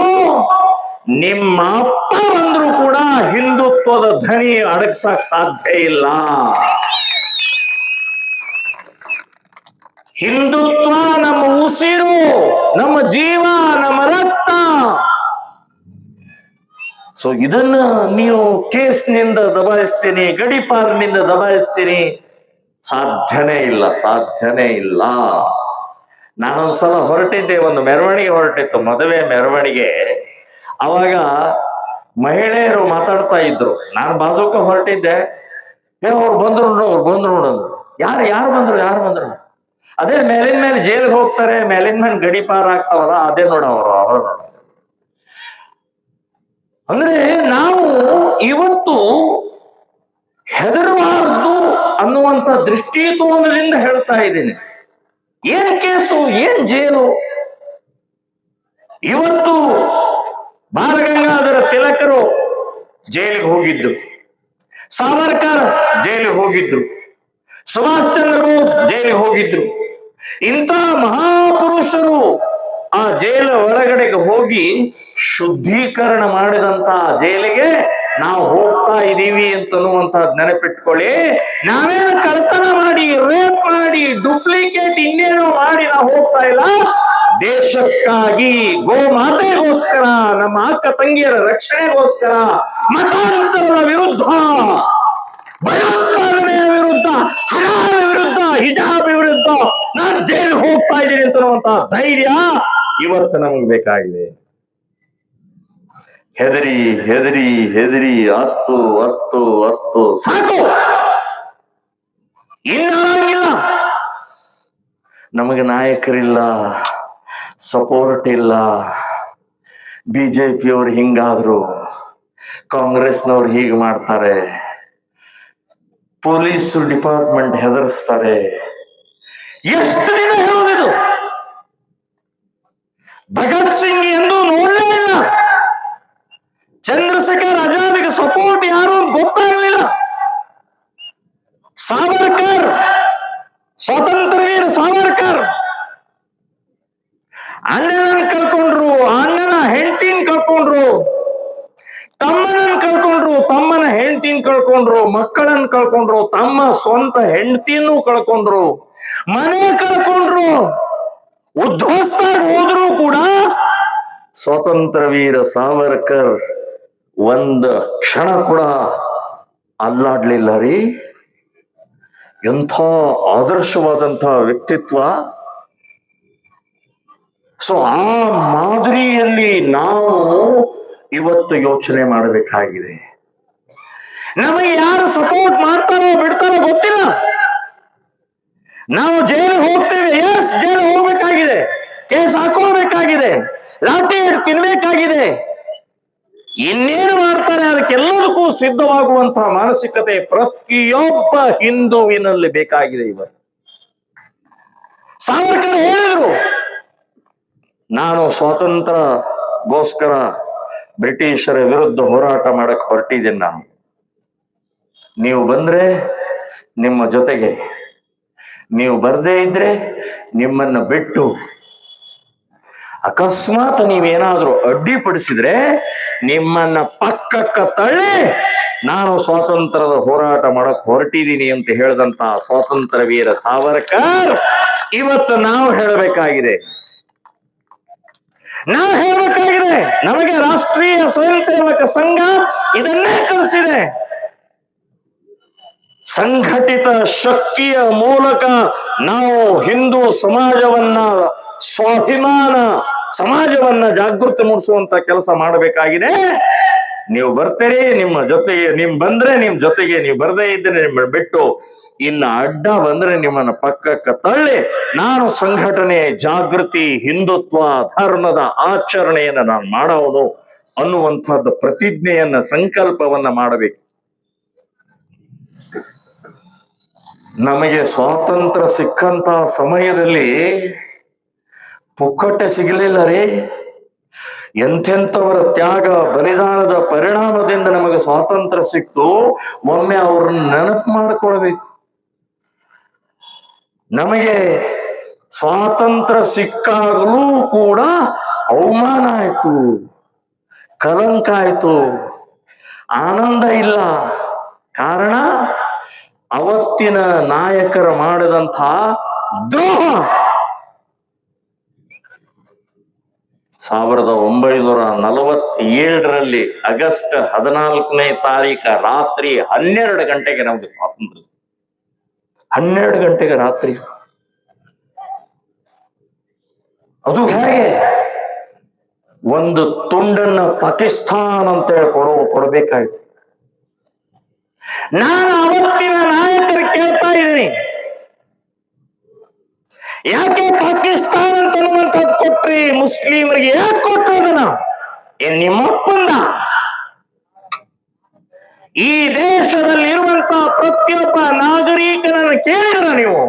ನಿಮ್ಮ ಅಪ್ಪ ಬಂದ್ರು ಕೂಡ ಹಿಂದುತ್ವದ ಧ್ವನಿ ಅಡಗಿಸಕ್ ಸಾಧ್ಯ ಇಲ್ಲ. ಹಿಂದುತ್ವ ನಮ್ಮ ಉಸಿರು, ನಮ್ಮ ಜೀವ, ನಮ್ಮ ರಕ್ತ. ಸೊ ಇದನ್ನ ನೀವು ಕೇಸ್ನಿಂದ ದಬಾಯಿಸ್ತೀನಿ, ಗಡಿಪಾರ್ನಿಂದ ದಬಾಯಿಸ್ತೀನಿ, ಸಾಧ್ಯನೇ ಇಲ್ಲ, ಸಾಧ್ಯನೇ ಇಲ್ಲ. ನಾನೊಂದ್ಸಲ ಹೊರಟಿದ್ದೆ, ಒಂದು ಮೆರವಣಿಗೆ ಹೊರಟಿತ್ತು, ಮದುವೆ ಮೆರವಣಿಗೆ. ಅವಾಗ ಮಹಿಳೆಯರು ಮಾತಾಡ್ತಾ ಇದ್ರು. ನಾನು ಬಾಜೂಕ ಹೊರಟಿದ್ದೆ, ಅವ್ರು ಬಂದ್ರು ನೋಡು, ಅವ್ರು ಬಂದ್ರು ನೋಡೋದು. ಯಾರು ಬಂದ್ರು? ಅದೇ ಮೇಲಿನ ಮೇಲೆ ಜೈಲಿಗೆ ಹೋಗ್ತಾರೆ, ಮೇಲಿನ ಮೇಲೆ ಗಡಿಪಾರ ಆಗ್ತಾವಲ್ಲ, ಅದೇ ನೋಡ ಅವ್ರು ನೋಡ. ಅಂದ್ರೆ ನಾವು ಇವತ್ತು ಹೆದರಬಾರದು ಅನ್ನುವಂಥ ದೃಷ್ಟಿಕೋನದಿಂದ ಹೇಳ್ತಾ ಇದ್ದೀನಿ. ಏನ್ ಕೇಸು, ಏನ್ ಜೈಲು? ಇವತ್ತು ಬಾಲಗಂಗಾಧರ ತಿಲಕರು ಜೈಲಿಗೆ ಹೋಗಿದ್ರು, ಸಾವರ್ಕರ್ ಜೈಲಿಗೆ ಹೋಗಿದ್ರು, ಸುಭಾಷ್ ಚಂದ್ರ ಬೋಸ್ ಜೈಲಿಗೆ ಹೋಗಿದ್ರು. ಇಂಥ ಮಹಾಪುರುಷರು ಆ ಜೈಲ ಒಳಗಡೆಗೆ ಹೋಗಿ ಶುದ್ಧೀಕರಣ ಮಾಡಿದಂತ ಜೈಲಿಗೆ ನಾವು ಹೋಗ್ತಾ ಇದ್ದೀವಿ ಅಂತನ್ನುವಂತಹದ್ದು ನೆನಪಿಟ್ಕೊಳ್ಳಿ. ನಾವೇನು ಕಳ್ತನ ಮಾಡಿ, ರೇಪ್ ಮಾಡಿ, ಡೂಪ್ಲಿಕೇಟ್ ಇನ್ನೇನೋ ಮಾಡಿ ನಾವು ಹೋಗ್ತಾ ಇಲ್ಲ. ದೇಶಕ್ಕಾಗಿ, ಗೋ ಮಾತೆಗೋಸ್ಕರ, ನಮ್ಮ ಅಕ್ಕ ತಂಗಿಯರ ರಕ್ಷಣೆಗೋಸ್ಕರ, ಮತಾಂತರದ ವಿರುದ್ಧ, ಭಯೋತ್ಪಾದನೆಯ ವಿರುದ್ಧ, ಹರಾಮ ವಿರುದ್ಧ, ಹಿಜಾಬ್ ವಿರುದ್ಧ ನಾನು ಜೈಲಿಗೆ ಹೋಗ್ತಾ ಇದ್ದೀನಿ ಅಂತನ್ನುವಂತ ಧೈರ್ಯ ಇವತ್ತು ನಮಗೆ ಬೇಕಾಗಿದೆ. ಹೆದರಿ ಹೆದರಿ ಹೆದರಿ ಹತ್ತು ಸಾಕು, ಇನ್ನಾಗಿಲ್ಲ. ನಮಗೆ ನಾಯಕರಿಲ್ಲ, ಸಪೋರ್ಟ್ ಇಲ್ಲ. ಬಿಜೆಪಿಯವರು ಹಿಂಗಾದ್ರು, ಕಾಂಗ್ರೆಸ್ನವ್ರು ಹೀಗೆ ಮಾಡ್ತಾರೆ, ಪೊಲೀಸ್ ಡಿಪಾರ್ಟ್ಮೆಂಟ್ ಹೆದರಿಸ್ತಾರೆ. ಎಷ್ಟು ದಿನ ಹೇಳೋದಿದು? ಭಗತ್ ಸಿಂಗ್ ಎಂದು ನೋಡಲೇ ಇಲ್ಲ. ಚಂದ್ರಶೇಖರ್ ಆಜಾದ್ಗೆ ಸಪೋರ್ಟ್ ಯಾರು ಅಂತ ಗೊತ್ತಾಗಲಿಲ್ಲ. ಸಾವರ್ಕರ್, ಸ್ವಾತಂತ್ರ್ಯ ವೀರ ಸಾವರ್ಕರ್ ಅಣ್ಣನನ್ನು ಕಳ್ಕೊಂಡ್ರು, ಅಣ್ಣನ ಹೆಂಡತಿನ ಕಳ್ಕೊಂಡ್ರು, ತಮ್ಮನನ್ನು ಕಳ್ಕೊಂಡ್ರು, ತಮ್ಮನ ಹೆಂಡತಿನ ಕಳ್ಕೊಂಡ್ರು, ಮಕ್ಕಳನ್ನು ಕಳ್ಕೊಂಡ್ರು, ತಮ್ಮ ಸ್ವಂತ ಹೆಂಡತಿನೂ ಕಳ್ಕೊಂಡ್ರು, ಮನೆ ಕಳ್ಕೊಂಡ್ರು, ಉದ್ಧ್ವಸ್ತ ಹೋದ್ರು ಕೂಡ ಸ್ವಾತಂತ್ರ್ಯ ವೀರ ಸಾವರ್ಕರ್ ಒಂದು ಕ್ಷಣ ಕೂಡ ಅಲ್ಲಾಡ್ಲಿಲ್ಲ ರೀ. ಎಂಥ ಆದರ್ಶವಾದಂಥ ವ್ಯಕ್ತಿತ್ವ. ಸೊ ಆ ಮಾದರಿಯಲ್ಲಿ ನಾವು ಇವತ್ತು ಯೋಚನೆ ಮಾಡಬೇಕಾಗಿದೆ. ನಮಗೆ ಯಾರು ಸಪೋರ್ಟ್ ಮಾಡ್ತಾರೋ ಬಿಡ್ತಾರೋ ಗೊತ್ತಿಲ್ಲ. ನಾವು ಜೈಲಿಗೆ ಹೋಗ್ತೇವೆ, ಎಸ್ ಜೈಲು ಹೋಗ್ಬೇಕಾಗಿದೆ, ಕೇಸ್ ಹಾಕೋಬೇಕಾಗಿದೆ, ಲಾಠಿ ಹಿಟ್ಟು ತಿನ್ಬೇಕಾಗಿದೆ, ಇನ್ನೇನು ಮಾಡ್ತಾರೆ ಅದಕ್ಕೆಲ್ಲದಕ್ಕೂ ಸಿದ್ಧವಾಗುವಂತಹ ಮಾನಸಿಕತೆ ಪ್ರತಿಯೊಬ್ಬ ಹಿಂದುವಿನಲ್ಲಿ ಬೇಕಾಗಿದೆ. ಇವತ್ತು ಸಾವರ್ಕರ್ ಹೇಳಿದ್ರು, ನಾನು ಸ್ವಾತಂತ್ರ್ಯಗೋಸ್ಕರ ಬ್ರಿಟಿಷರ ವಿರುದ್ಧ ಹೋರಾಟ ಮಾಡಕ್ ಹೊರಟಿದ್ದೀನಿ. ನಾನು, ನೀವು ಬಂದ್ರೆ ನಿಮ್ಮ ಜೊತೆಗೆ, ನೀವು ಬರ್ದೇ ಇದ್ರೆ ನಿಮ್ಮನ್ನ ಬಿಟ್ಟು, ಅಕಸ್ಮಾತ್ ನೀವೇನಾದ್ರೂ ಅಡ್ಡಿಪಡಿಸಿದ್ರೆ ನಿಮ್ಮನ್ನ ಪಕ್ಕಕ್ಕ ತಳ್ಳಿ ನಾನು ಸ್ವಾತಂತ್ರ್ಯದ ಹೋರಾಟ ಮಾಡಕ್ ಹೊರಟಿದ್ದೀನಿ ಅಂತ ಹೇಳಿದಂತ ಸ್ವಾತಂತ್ರ್ಯ ವೀರ ಸಾವರ್ಕರ್ ಇವತ್ತು ನಾವು ಹೇಳಬೇಕಾಗಿದೆ. ನಮಗೆ ರಾಷ್ಟ್ರೀಯ ಸ್ವಯಂ ಸೇವಕ ಸಂಘ ಇದನ್ನೇ ಕಲಿಸಿದೆ. ಸಂಘಟಿತ ಶಕ್ತಿಯ ಮೂಲಕ ನಾವು ಹಿಂದೂ ಸಮಾಜವನ್ನ, ಸ್ವಾಭಿಮಾನ ಸಮಾಜವನ್ನ ಜಾಗೃತಿ ಮೂಡಿಸುವಂತ ಕೆಲಸ ಮಾಡಬೇಕಾಗಿದೆ. ನೀವು ಬರ್ತೀರಿ, ನಿಮ್ಮ ಜೊತೆಗೆ ನೀವು ಬಂದ್ರೆ ನಿಮ್ ಜೊತೆಗೆ, ನೀವು ಬರ್ದೇ ಇದ್ರೆ ನಿಮ್ಮ ಬಿಟ್ಟು, ಇನ್ನು ಅಡ್ಡ ಬಂದ್ರೆ ನಿಮ್ಮನ್ನ ಪಕ್ಕಕ್ಕೆ ತಳ್ಳಿ ನಾನು ಸಂಘಟನೆ, ಜಾಗೃತಿ, ಹಿಂದುತ್ವ, ಧರ್ಮದ ಆಚರಣೆಯನ್ನ ನಾನು ಮಾಡೋನು ಅನ್ನುವಂಥದ್ದು ಪ್ರತಿಜ್ಞೆಯನ್ನ, ಸಂಕಲ್ಪವನ್ನ ಮಾಡಬೇಕು. ನಮಗೆ ಸ್ವಾತಂತ್ರ್ಯ ಸಿಕ್ಕಂತ ಸಮಯದಲ್ಲಿ ಪುಕ್ಕಟ್ಟೆ ಸಿಗಲಿಲ್ಲ ರೀ. ಎಂಥೆಂಥವರ ತ್ಯಾಗ ಬಲಿದಾನದ ಪರಿಣಾಮದಿಂದ ನಮಗೆ ಸ್ವಾತಂತ್ರ್ಯ ಸಿಕ್ತು. ಒಮ್ಮೆ ಅವ್ರನ್ನ ನೆನಪು ಮಾಡಿಕೊಳ್ಬೇಕು. ನಮಗೆ ಸ್ವಾತಂತ್ರ್ಯ ಸಿಕ್ಕಾಗಲೂ ಕೂಡ ಅವಮಾನ ಆಯ್ತು, ಕಲಂಕ ಆಯ್ತು, ಆನಂದ ಇಲ್ಲ. ಕಾರಣ ಅವತ್ತಿನ ನಾಯಕರ ಮಾಡಿದಂಥ ದ್ರೋಹ. 1947 ಆಗಸ್ಟ್ 14ನೇ ತಾರೀಕು ರಾತ್ರಿ 12 ಗಂಟೆಗೆ ನಮ್ಗೆ ಸ್ವಾತಂತ್ರ್ಯ. 12 ಗಂಟೆಗೆ ರಾತ್ರಿ. ಅದು ಹೇಗೆ? ಒಂದು ತುಂಡನ್ನ ಪಾಕಿಸ್ತಾನ ಅಂತ ಹೇಳಿ ಕೊಡಬೇಕಾಯ್ತು. ನಾನು ಅವತ್ತಿನ ನಾಯಕರು ಕೇಳ್ತಾ ಇದ್ದೀನಿ, ಯಾಕೆ ಪಾಕಿಸ್ತಾನ ಅಂತ ಅನ್ನುವಂಥದ್ದು ಕೊಟ್ರಿ ಮುಸ್ಲಿಮರಿಗೆ? ಯಾಕೆ ಕೊಟ್ರು ಅದನ್ನ? ನಿಮ್ಮಪ್ಪಂದ? ಈ ದೇಶದಲ್ಲಿ ಇರುವಂತಹ ಪ್ರತಿಯೊಬ್ಬ ನಾಗರಿಕನನ್ನು ಕೇಳಿದ್ರ ನೀವು?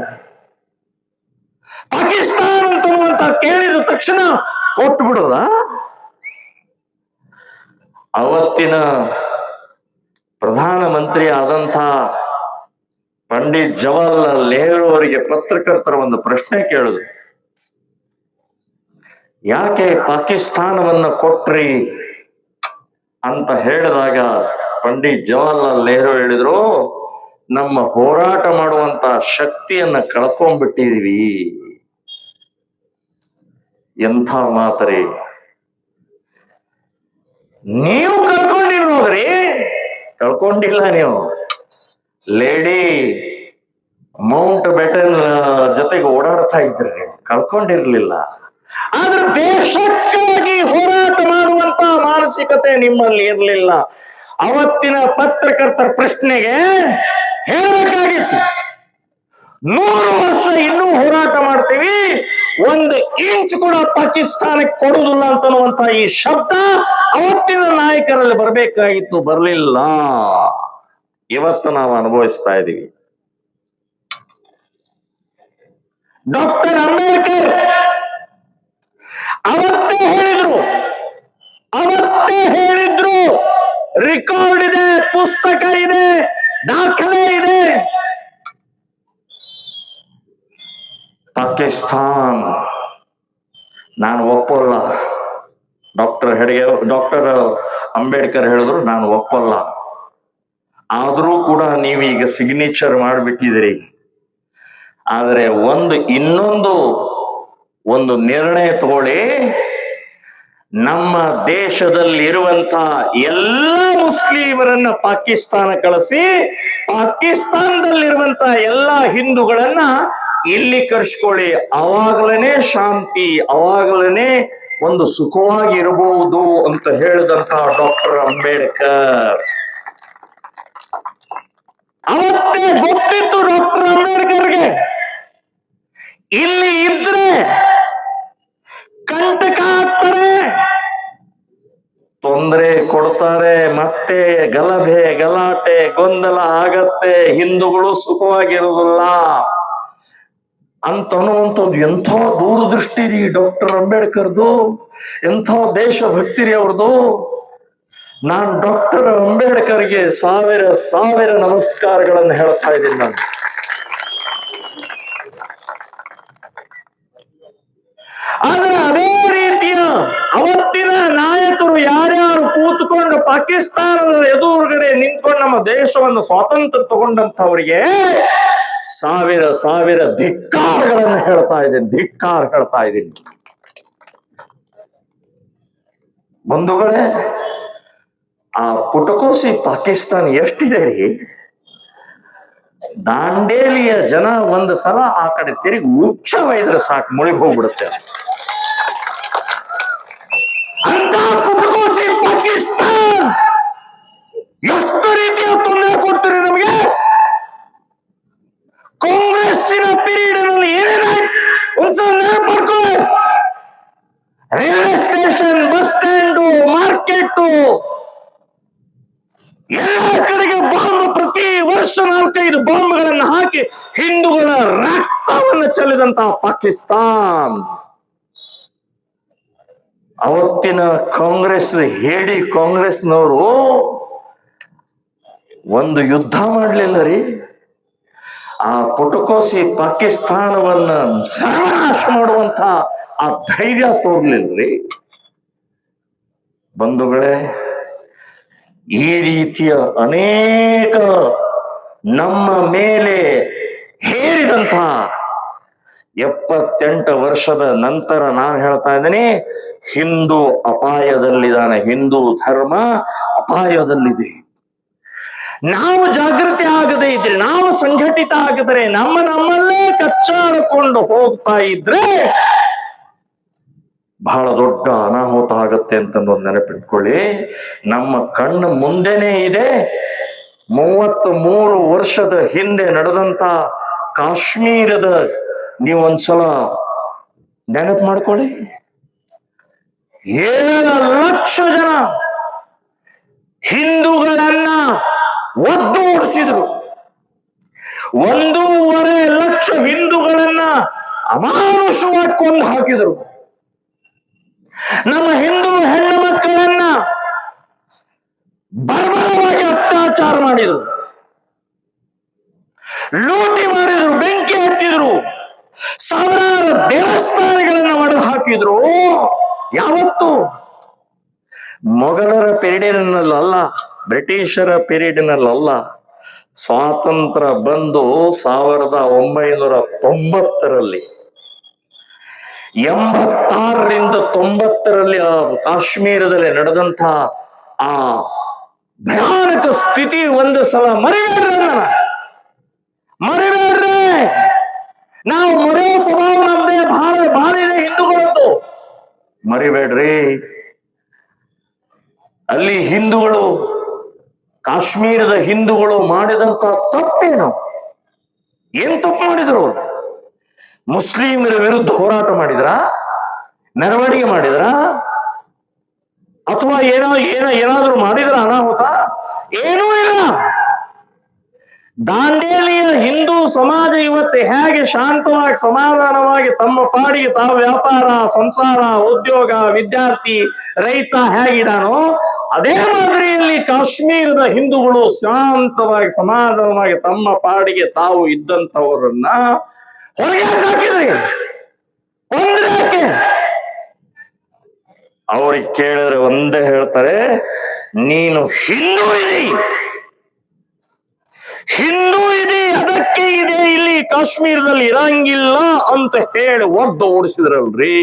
ಪಾಕಿಸ್ತಾನ ಅಂತ ಕೇಳಿದ ತಕ್ಷಣ ಕೊಟ್ಟು ಬಿಡೋದ? ಅವತ್ತಿನ ಪ್ರಧಾನಮಂತ್ರಿ ಆದಂತ ಪಂಡಿತ್ ಜವಾಹರ್ಲಾಲ್ ನೆಹರು ಅವರಿಗೆ ಪತ್ರಕರ್ತರ ಒಂದು ಪ್ರಶ್ನೆ ಕೇಳಿದ್ರು, ಯಾಕೆ ಪಾಕಿಸ್ತಾನವನ್ನ ಕೊಟ್ರಿ ಅಂತ ಹೇಳಿದಾಗ ಪಂಡಿತ್ ಜವಾಹರ್ಲಾಲ್ ನೆಹರು ಹೇಳಿದ್ರು, ನಮ್ಮ ಹೋರಾಟ ಮಾಡುವಂತ ಶಕ್ತಿಯನ್ನ ಕಳ್ಕೊಂಡ್ಬಿಟ್ಟಿದೀವಿ. ಎಂಥ ಮಾತರಿ! ನೀವು ಕಳ್ಕೊಂಡಿರೋದ್ರಿ? ಕಳ್ಕೊಂಡಿಲ್ಲ ನೀವು. ಲೇಡಿ ಮೌಂಟ್ ಬೆಟನ್ ಜೊತೆಗೆ ಓಡಾಡ್ತಾ ಇದ್ರಿ, ನೀವು ಕಳ್ಕೊಂಡಿರ್ಲಿಲ್ಲ. ಆದ್ರೆ ದೇಶಕ್ಕಾಗಿ ಹೋರಾಟ ಮಾಡುವಂತ ಮಾನಸಿಕತೆ ನಿಮ್ಮಲ್ಲಿ ಇರಲಿಲ್ಲ. ಅವತ್ತಿನ ಪತ್ರಕರ್ತರ ಪ್ರಶ್ನೆಗೆ ಹೇಳಬೇಕಾಗಿತ್ತು, 100 ವರ್ಷ ಇನ್ನೂ ಹೋರಾಟ ಮಾಡ್ತೀವಿ, 1 ಇಂಚ್ ಕೂಡ ಪಾಕಿಸ್ತಾನಕ್ಕೆ ಕೊಡುವುದಿಲ್ಲ ಅಂತನ್ನುವಂತ ಈ ಶಬ್ದ ಅವತ್ತಿನ ನಾಯಕರಲ್ಲಿ ಬರಬೇಕಾಗಿತ್ತು, ಬರಲಿಲ್ಲ. ಇವತ್ತು ನಾವು ಅನುಭವಿಸ್ತಾ ಇದ್ದೀವಿ. ಡಾಕ್ಟರ್ ಅಂಬೇಡ್ಕರ್ ಅವತ್ತೇ ಹೇಳಿದ್ರು, ರೆಕಾರ್ಡ್ ಇದೆ, ಪುಸ್ತಕ ಇದೆ, ದಾಖಲೆ ಇದೆ. ಪಾಕಿಸ್ತಾನ್ ನಾನು ಒಪ್ಪಲ್ಲ. ಡಾಕ್ಟರ್ ಅಂಬೇಡ್ಕರ್ ಹೇಳಿದ್ರು, ನಾನು ಒಪ್ಪಲ್ಲ. ಆದ್ರೂ ಕೂಡ ನೀವೀಗ ಸಿಗ್ನೇಚರ್ ಮಾಡಿಬಿಟ್ಟಿದ್ದೀರಿ. ಆದರೆ ಒಂದು ನಿರ್ಣಯ ತಗೊಳ್ಳಿ, ನಮ್ಮ ದೇಶದಲ್ಲಿ ಇರುವಂತ ಎಲ್ಲ ಮುಸ್ಲಿಮರನ್ನ ಪಾಕಿಸ್ತಾನ ಕಳಿಸಿ, ಪಾಕಿಸ್ತಾನದಲ್ಲಿರುವಂತ ಎಲ್ಲ ಹಿಂದೂಗಳನ್ನ ಇಲ್ಲಿ ಕರ್ಸ್ಕೊಳ್ಳಿ. ಅವಾಗಲೇ ಶಾಂತಿ, ಅವಾಗಲೇ ಒಂದು ಸುಖವಾಗಿ ಇರಬಹುದು ಅಂತ ಹೇಳಿದಂತ ಡಾಕ್ಟರ್ ಅಂಬೇಡ್ಕರ್. ಅವತ್ತೇ ಗೊತ್ತಿತ್ತು ಡಾಕ್ಟರ್ ಅಂಬೇಡ್ಕರ್ಗೆ, ಇಲ್ಲಿ ಇದ್ರೆ ಕಂಟಕ ಆಗ್ತಾರೆ, ತೊಂದರೆ ಕೊಡ್ತಾರೆ, ಮತ್ತೆ ಗಲಾಟೆ ಗೊಂದಲ ಆಗತ್ತೆ, ಹಿಂದೂಗಳು ಸುಖವಾಗಿರುವುದಿಲ್ಲ ಅಂತನ್ನುವಂಥದ್ದು ಎಂಥ ದೂರದೃಷ್ಟಿ ರೀ ಡಾಕ್ಟರ್ ಅಂಬೇಡ್ಕರ್ದು, ಎಂಥ ದೇಶಭಕ್ತಿ ಅವ್ರದ್ದು. ನಾನು ಡಾಕ್ಟರ್ ಅಂಬೇಡ್ಕರ್ಗೆ ಸಾವಿರ ನಮಸ್ಕಾರಗಳನ್ನು ಹೇಳ್ತಾ ಇದ್ದೀನಿ. ನಾನು ಆದ್ರೆ ಅದೇ ರೀತಿಯ ಅವತ್ತಿನ ನಾಯಕರು ಯಾರ್ಯಾರು ಕೂತ್ಕೊಂಡು ಪಾಕಿಸ್ತಾನದ ಎದುರುಗಡೆ ನಿಂತ್ಕೊಂಡು ನಮ್ಮ ದೇಶವನ್ನು ಸ್ವಾತಂತ್ರ್ಯ ತಗೊಂಡಂತವರಿಗೆ ಸಾವಿರ ಧಿಕ್ಕಾರಗಳನ್ನು ಹೇಳ್ತಾ ಇದ್ದೀನಿ. ಬಂಧುಗಳೇ, ಆ ಪುಟಕೋಸಿ ಪಾಕಿಸ್ತಾನ ಎಷ್ಟಿದೆ ರೀ? ದಾಂಡೇಲಿಯ ಜನ ಒಂದು ಸಲ ಆ ಕಡೆ ತಿರುಗಿ ಉಚ್ಚವೈದ್ರೆ ಸಾಕು, ಮುಳುಗಿ ಹೋಗ್ಬಿಡುತ್ತೆ. ಅಂತ ಪುಟಕೋಸಿ ಪಾಕಿಸ್ತಾನ್ ಎಷ್ಟು ರೀತಿಯ ತೊಂದರೆ ಕೊಡ್ತೀರಿ ನಮಗೆ? ಕಾಂಗ್ರೆಸ್ಸಿನ ಪೀರಿಯಡ್ನಲ್ಲಿ ಏನೇನಾಯ್ತು ಒಂದ್ಸಲ ನೆನಪಡ್ಕೊಳ್ಳಿ. Railway station, bus stand, market, ಎಲ್ಲ ಕಡೆಗೆ ಬಾಂಬ್, ಪ್ರತಿ ವರ್ಷ 4-5 ಬಾಂಬ್ಗಳನ್ನು ಹಾಕಿ ಹಿಂದೂಗಳ ರಕ್ತವನ್ನು ಚೆಲ್ಲಿದಂತಹ ಪಾಕಿಸ್ತಾನ್. ಅವತ್ತಿನ ಕಾಂಗ್ರೆಸ್ನವರು ಒಂದು ಯುದ್ಧ ಮಾಡಲಿಲ್ಲ ರೀ. ಆ ಪುಟಕೋಸಿ ಪಾಕಿಸ್ತಾನವನ್ನ ಸರ್ವನಾಶ ಮಾಡುವಂತ ಆ ಧೈರ್ಯ ತೋರ್ಲಿಲ್ರಿ. ಬಂಧುಗಳೇ, ಈ ರೀತಿಯ ಅನೇಕ ನಮ್ಮ ಮೇಲೆ ಹೇರಿದಂತ 78 ವರ್ಷದ ನಂತರ ನಾನು ಹೇಳ್ತಾ ಇದ್ದೀನಿ, ಹಿಂದೂ ಅಪಾಯದಲ್ಲಿದ್ದಾನೆ. ಹಿಂದೂ ಧರ್ಮ ಅಪಾಯದಲ್ಲಿದೆ. ನಾವು ಜಾಗೃತಿ ಆಗದೆ ಇದ್ರೆ, ನಾವು ಸಂಘಟಿತ ಆಗಿದ್ರೆ, ನಮ್ಮಲ್ಲೇ ಕಚ್ಚಾಡಿಕೊಂಡು ಹೋಗ್ತಾ ಇದ್ರೆ ಬಹಳ ದೊಡ್ಡ ಅನಾಹುತ ಆಗತ್ತೆ ಅಂತಂದೊಂದು ನೆನಪಿಟ್ಕೊಳ್ಳಿ. ನಮ್ಮ ಕಣ್ಣ ಮುಂದೆನೇ ಇದೆ. 33 ವರ್ಷದ ಹಿಂದೆ ನಡೆದಂತ ಕಾಶ್ಮೀರದ ನೀವೊಂದ್ಸಲ ನೆನಪು ಮಾಡ್ಕೊಳ್ಳಿ. 7 ಲಕ್ಷ ಜನ ಹಿಂದೂಗಳನ್ನ ಒದ್ದು ಓಡಿಸಿದ್ರು. 1.5 ಲಕ್ಷ ಹಿಂದೂಗಳನ್ನ ಅಮಾನುಷವಾಗಿ ಕೊಂದು ಹಾಕಿದರು. ನಮ್ಮ ಹಿಂದೂ ಹೆಣ್ಣು ಮಕ್ಕಳನ್ನ ಬರ್ಬರವಾಗಿ ಅತ್ಯಾಚಾರ ಮಾಡಿದರು, ಲೂಟಿ ಮಾಡಿದ್ರು, ಬೆಂಕಿ ಹತ್ತಿದ್ರು, ಸಾವಿರಾರು ದೇವಸ್ಥಾನಗಳನ್ನ ಒಡೆದು ಹಾಕಿದ್ರು. ಯಾವತ್ತು? ಮೊಘಲರ ಪೀರಿಯಡ್ನಲ್ಲ, ಬ್ರಿಟಿಷರ ಪೀರಿಯಡ್ನಲ್ಲ. ಸ್ವಾತಂತ್ರ್ಯ ಬಂದು 1990ರಲ್ಲಿ 86ರಿಂದ 90ರಲ್ಲಿ ಆ ಕಾಶ್ಮೀರದಲ್ಲಿ ನಡೆದಂತ ಆ ಭಯಾನಕ ಸ್ಥಿತಿ ಒಂದು ಸಲ ಮರಿಬೇಡ್ರಿ. ನಾವು ಮರೆಯೋ ಸ್ವಭಾವ ನಮ್ದೇ ಬಹಳ ಇದೆ ಹಿಂದೂಗಳದ್ದು. ಮರಿಬೇಡ್ರಿ. ಅಲ್ಲಿ ಹಿಂದೂಗಳು, ಕಾಶ್ಮೀರದ ಹಿಂದೂಗಳು ಮಾಡಿದಂತ ತಪ್ಪೇನು? ಏನ್ ತಪ್ಪು ಮಾಡಿದ್ರು? ಮುಸ್ಲಿಮರ ವಿರುದ್ಧ ಹೋರಾಟ ಮಾಡಿದ್ರ? ಮೆರವಣಿಗೆ ಮಾಡಿದ್ರ? ಅಥವಾ ಏನಾದ್ರೂ ಮಾಡಿದ್ರ ಅನಾಹುತ? ಏನೂ ಇಲ್ಲ. ದಾಂಡೇಲಿಯ ಹಿಂದೂ ಸಮಾಜ ಇವತ್ತು ಹೇಗೆ ಶಾಂತವಾಗಿ ಸಮಾಧಾನವಾಗಿ ತಮ್ಮ ಪಾಡಿಗೆ ತಾವು ವ್ಯಾಪಾರ, ಸಂಸಾರ, ಉದ್ಯೋಗ, ವಿದ್ಯಾರ್ಥಿ, ರೈತ ಹೇಗಿದಾನೋ ಅದೇ ಮಾದರಿಯಲ್ಲಿ ಕಾಶ್ಮೀರದ ಹಿಂದೂಗಳು ಶಾಂತವಾಗಿ ಸಮಾಧಾನವಾಗಿ ತಮ್ಮ ಪಾಡಿಗೆ ತಾವು ಇದ್ದಂಥವರನ್ನ ಹೊರಗೆ ಹಾಕಿದ್ರಿ. ಕೊಂದ್ರೆ ಯಾಕೆ? ಅವ್ರಿಗೆ ಕೇಳಿದ್ರೆ ಒಂದೇ ಹೇಳ್ತಾರೆ, ನೀನು ಹಿಂದೂ ಇದೆ, ಅದಕ್ಕೆ ಇದೆ, ಇಲ್ಲಿ ಕಾಶ್ಮೀರದಲ್ಲಿ ಇರಂಗಿಲ್ಲ ಅಂತ ಹೇಳಿ ಒದ್ದು ಓಡಿಸಿದ್ರಲ್ರಿ.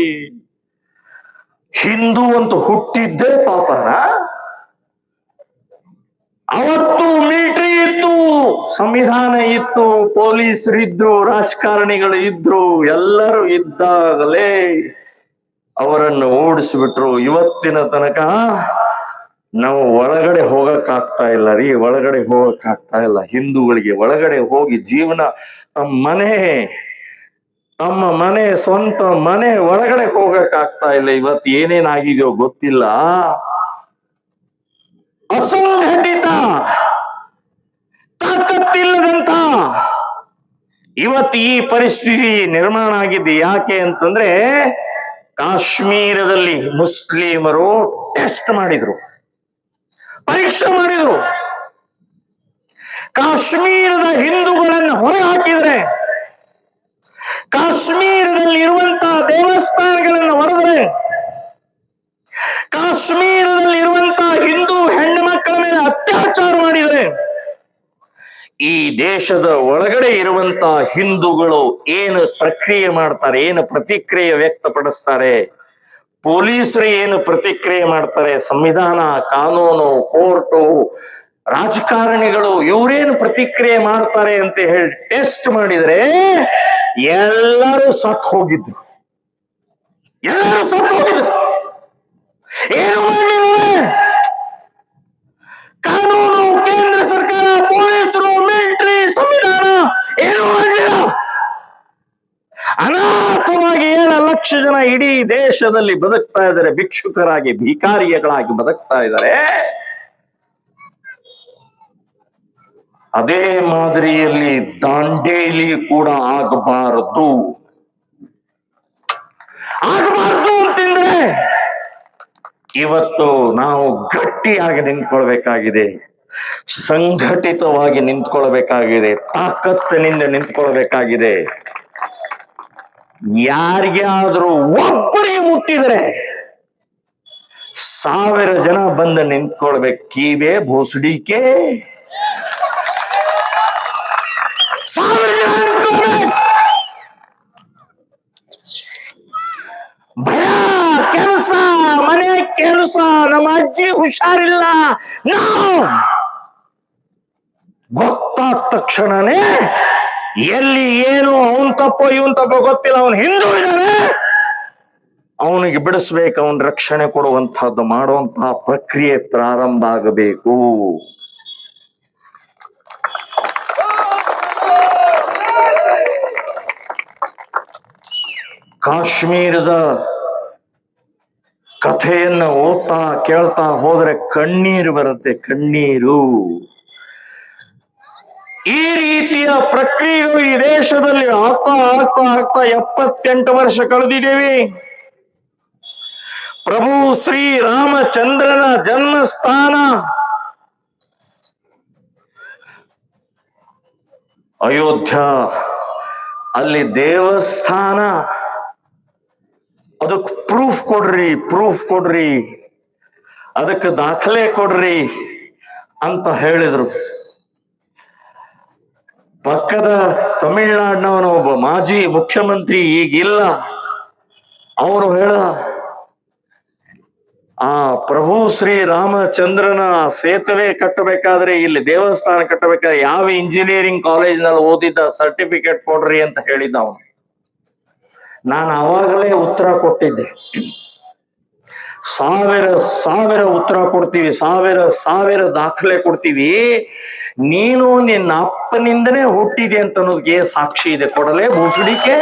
ಹಿಂದೂ ಅಂತ ಹುಟ್ಟಿದ್ದೇ ಪಾಪನ. ಅವತ್ತು ಮಿಲಿಟರಿ ಇತ್ತು, ಸಂವಿಧಾನ ಇತ್ತು, ಪೊಲೀಸರಿದ್ರು, ರಾಜಕಾರಣಿಗಳು ಇದ್ರು, ಎಲ್ಲರೂ ಇದ್ದಾಗಲೇ ಅವರನ್ನು ಓಡಿಸಿಬಿಟ್ರು. ಇವತ್ತಿನ ತನಕ ನಾವು ಒಳಗಡೆ ಹೋಗಕ್ಕಾಗ್ತಾ ಇಲ್ಲ ರೀ, ಒಳಗಡೆ ಹೋಗಕ್ಕಾಗ್ತಾ ಇಲ್ಲ. ಹಿಂದೂಗಳಿಗೆ ಒಳಗಡೆ ಹೋಗಿ ಜೀವನ, ತಮ್ಮ ಮನೆ ಸ್ವಂತ ಮನೆ ಒಳಗಡೆ ಹೋಗಕ್ಕಾಗ್ತಾ ಇಲ್ಲ. ಇವತ್ತು ಏನೇನಾಗಿದೆಯೋ ಗೊತ್ತಿಲ್ಲ. ಅಸಂಘಟಿತ ತಾಕತ್ತಿಲ್ಲದಂತ ಇವತ್ತು ಈ ಪರಿಸ್ಥಿತಿ ನಿರ್ಮಾಣ ಆಗಿದೆ. ಯಾಕೆ ಅಂತಂದ್ರೆ ಕಾಶ್ಮೀರದಲ್ಲಿ ಮುಸ್ಲಿಮರು ಟೆಸ್ಟ್ ಮಾಡಿದ್ರು, ಪರೀಕ್ಷೆ ಮಾಡಿದ್ರು. ಕಾಶ್ಮೀರದ ಹಿಂದೂಗಳನ್ನು ಹೊರ ಹಾಕಿದ್ರೆ, ಕಾಶ್ಮೀರದಲ್ಲಿ ಇರುವಂತಹ ದೇವಸ್ಥಾನಗಳನ್ನು ಹೊರದ್ರೆ, ಕಾಶ್ಮೀರದಲ್ಲಿ ಇರುವಂತಹ ಹಿಂದೂ ಹೆಣ್ಣು ಮಕ್ಕಳ ಮೇಲೆ ಅತ್ಯಾಚಾರ ಮಾಡಿದ್ರೆ, ಈ ದೇಶದ ಒಳಗಡೆ ಇರುವಂತಹ ಹಿಂದೂಗಳು ಏನು ಪ್ರಕ್ರಿಯೆ ಮಾಡ್ತಾರೆ, ಏನು ಪ್ರತಿಕ್ರಿಯೆ ವ್ಯಕ್ತಪಡಿಸ್ತಾರೆ, ಪೊಲೀಸರು ಏನು ಪ್ರತಿಕ್ರಿಯೆ ಮಾಡ್ತಾರೆ, ಸಂವಿಧಾನ, ಕಾನೂನು, ಕೋರ್ಟು, ರಾಜಕಾರಣಿಗಳು ಇವರೇನು ಪ್ರತಿಕ್ರಿಯೆ ಮಾಡ್ತಾರೆ ಅಂತ ಹೇಳಿ ಟೆಸ್ಟ್ ಮಾಡಿದ್ರೆ ಎಲ್ಲರೂ ಸತ್ತು ಹೋಗಿದ್ರು. ಏನು ಮಾಡಿದ್ದಾರೆ? ಕಾನೂನು, ಕೇಂದ್ರ ಸರ್ಕಾರ, ಪೊಲೀಸರು, ಮಿಲಿಟರಿ, ಸಂವಿಧಾನ ಏನು ಮಾಡಲಿಲ್ಲ. ಅನಾಥವಾಗಿ 7 ಲಕ್ಷ ಜನ ಇಡೀ ದೇಶದಲ್ಲಿ ಬದುಕ್ತಾ ಇದ್ದಾರೆ, ಭಿಕ್ಷುಕರಾಗಿ, ಭಿಕಾರಿಗಳಾಗಿ ಬದುಕ್ತಾ ಇದ್ದಾರೆ. ಅದೇ ಮಾದರಿಯಲ್ಲಿ ದಾಂಡೇಲಿ ಕೂಡ ಆಗಬಾರದು ಅಂತಂದ್ರೆ ಇವತ್ತು ನಾವು ಗಟ್ಟಿಯಾಗಿ ನಿಂತ್ಕೊಳ್ಬೇಕಾಗಿದೆ, ಸಂಘಟಿತವಾಗಿ ನಿಂತ್ಕೊಳ್ಬೇಕಾಗಿದೆ, ತಾಕತ್ತಿನಿಂದ ನಿಂತ್ಕೊಳ್ಬೇಕಾಗಿದೆ. ಯಾರಿಗೆ ಆದ್ರೂ ಒಬ್ಬರಿಗೆ ಮುಟ್ಟಿದ್ರೆ 1000 ಜನ ಬಂದು ನಿಂತ್ಕೊಳ್ಬೇಕು. ಕೀಬೆ ಭೋಸಡಿಕೆ 1000 ಜನ ನಿಂತ್ಕೊಳ್ಬೇಕು. ಭಯ, ಕೆಲಸ, ಮನೆ ಕೆಲಸ, ನಮ್ಮ ಅಜ್ಜಿ ಹುಷಾರಿಲ್ಲ, ನಾವು ಗೊತ್ತಾದ ತಕ್ಷಣನೇ ಎಲ್ಲಿ ಏನು ಅವನ್ ತಪ್ಪೋ ಇವನ್ ತಪ್ಪೋ ಗೊತ್ತಿಲ್ಲ, ಅವನ್ ಹಿಂದೂ ಇದ್ದಾನೆ, ಅವನಿಗೆ ಬಿಡಿಸ್ಬೇಕು, ಅವನ ರಕ್ಷಣೆ ಕೊಡುವಂತಹದ್ದು ಮಾಡುವಂತಹ ಪ್ರಕ್ರಿಯೆ ಪ್ರಾರಂಭ ಆಗಬೇಕು. ಕಾಶ್ಮೀರದ ಕಥೆಯನ್ನ ಓದ್ತಾ ಕೇಳ್ತಾ ಹೋದ್ರೆ ಕಣ್ಣೀರು ಬರುತ್ತೆ, ಕಣ್ಣೀರು. ಈ ರೀತಿಯ ಪ್ರಕ್ರಿಯೆಗಳು ಈ ದೇಶದಲ್ಲಿ ಆಗ್ತಾ ಆಗ್ತಾ ಆಗ್ತಾ 78 ವರ್ಷ ಕಳೆದಿದ್ದೇವೆ. ಪ್ರಭು ಶ್ರೀರಾಮಚಂದ್ರನ ಜನ್ಮಸ್ಥಾನ ಅಯೋಧ್ಯ, ಅಲ್ಲಿ ದೇವಸ್ಥಾನ. ಅದಕ್ಕೆ ಪ್ರೂಫ್ ಕೊಡ್ರಿ, ಅದಕ್ಕೆ ದಾಖಲೆ ಕೊಡ್ರಿ ಅಂತ ಹೇಳಿದ್ರು. ಪಕ್ಕದ ತಮಿಳ್ನಾಡಿನವನ ಒಬ್ಬ ಮಾಜಿ ಮುಖ್ಯಮಂತ್ರಿ ಈಗಿಲ್ಲ, ಅವನು ಹೇಳ, ಆ ಪ್ರಭು ಶ್ರೀರಾಮಚಂದ್ರನ ಸೇತುವೆ ಕಟ್ಟಬೇಕಾದ್ರೆ, ಇಲ್ಲಿ ದೇವಸ್ಥಾನ ಕಟ್ಟಬೇಕಾದ್ರೆ ಯಾವ ಇಂಜಿನಿಯರಿಂಗ್ ಕಾಲೇಜ್ನಲ್ಲಿ ಓದಿದ್ದ ಸರ್ಟಿಫಿಕೇಟ್ ಕೊಡ್ರಿ ಅಂತ ಹೇಳಿದ್ದ ಅವನು. ನಾನು ಆವಾಗಲೇ ಉತ್ತರ ಕೊಟ್ಟಿದ್ದೆ, ಸಾವಿರ ಉತ್ತರ ಕೊಡ್ತೀವಿ, ಸಾವಿರ ದಾಖಲೆ ಕೊಡ್ತೀವಿ. ನೀನು ನಿನ್ನ ಅಪ್ಪನಿಂದನೇ ಹುಟ್ಟಿದೆ ಅಂತ ಅನ್ನೋದಕ್ಕೆ ಸಾಕ್ಷಿ ಇದೆ, ಕೊಡಲೇ ಭೂಸುಡಿಕೆ?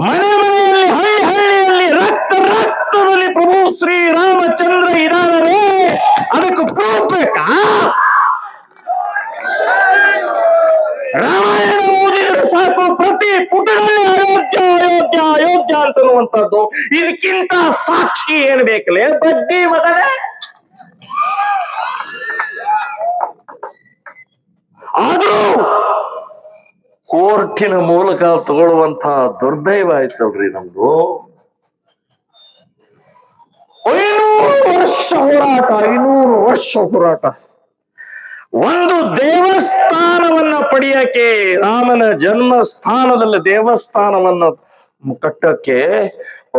ಮನೆಯಲ್ಲಿ ಹಳ್ಳಿಯಲ್ಲಿ ರಕ್ತದಲ್ಲಿ ಪ್ರಭು ಶ್ರೀರಾಮಚಂದ್ರ ಇದಾದರೆ ಅದಕ್ಕೆ ಪ್ರೂಫ್ ಬೇಕಾ? ರಾಮಾಯಣ ಓದಿದ್ರೆ ಸಾಕು, ಪ್ರತಿ ಪುಟದಲ್ಲಿ ಅಯೋಧ್ಯ ಅಂತನ್ನುವಂಥದ್ದು. ಇದಕ್ಕಿಂತ ಸಾಕ್ಷಿ ಏನ್ ಬೇಕಲೇ ಬಡ್ಡಿ ಮಗನೇ? ಆದ್ರೂ ಕೋರ್ಟಿನ ಮೂಲಕ ತಗೊಳ್ಳುವಂತಹ ದುರ್ದೈವ ಆಯ್ತಲ್ರಿ ನಮ್ದು. 500 ವರ್ಷ ಹೋರಾಟ. ಒಂದು ದೇವಸ್ಥಾನವನ್ನ ಪಡೆಯಕ್ಕೆ, ರಾಮನ ಜನ್ಮಸ್ಥಾನದಲ್ಲಿ ದೇವಸ್ಥಾನವನ್ನ ಕಟ್ಟಕ್ಕೆ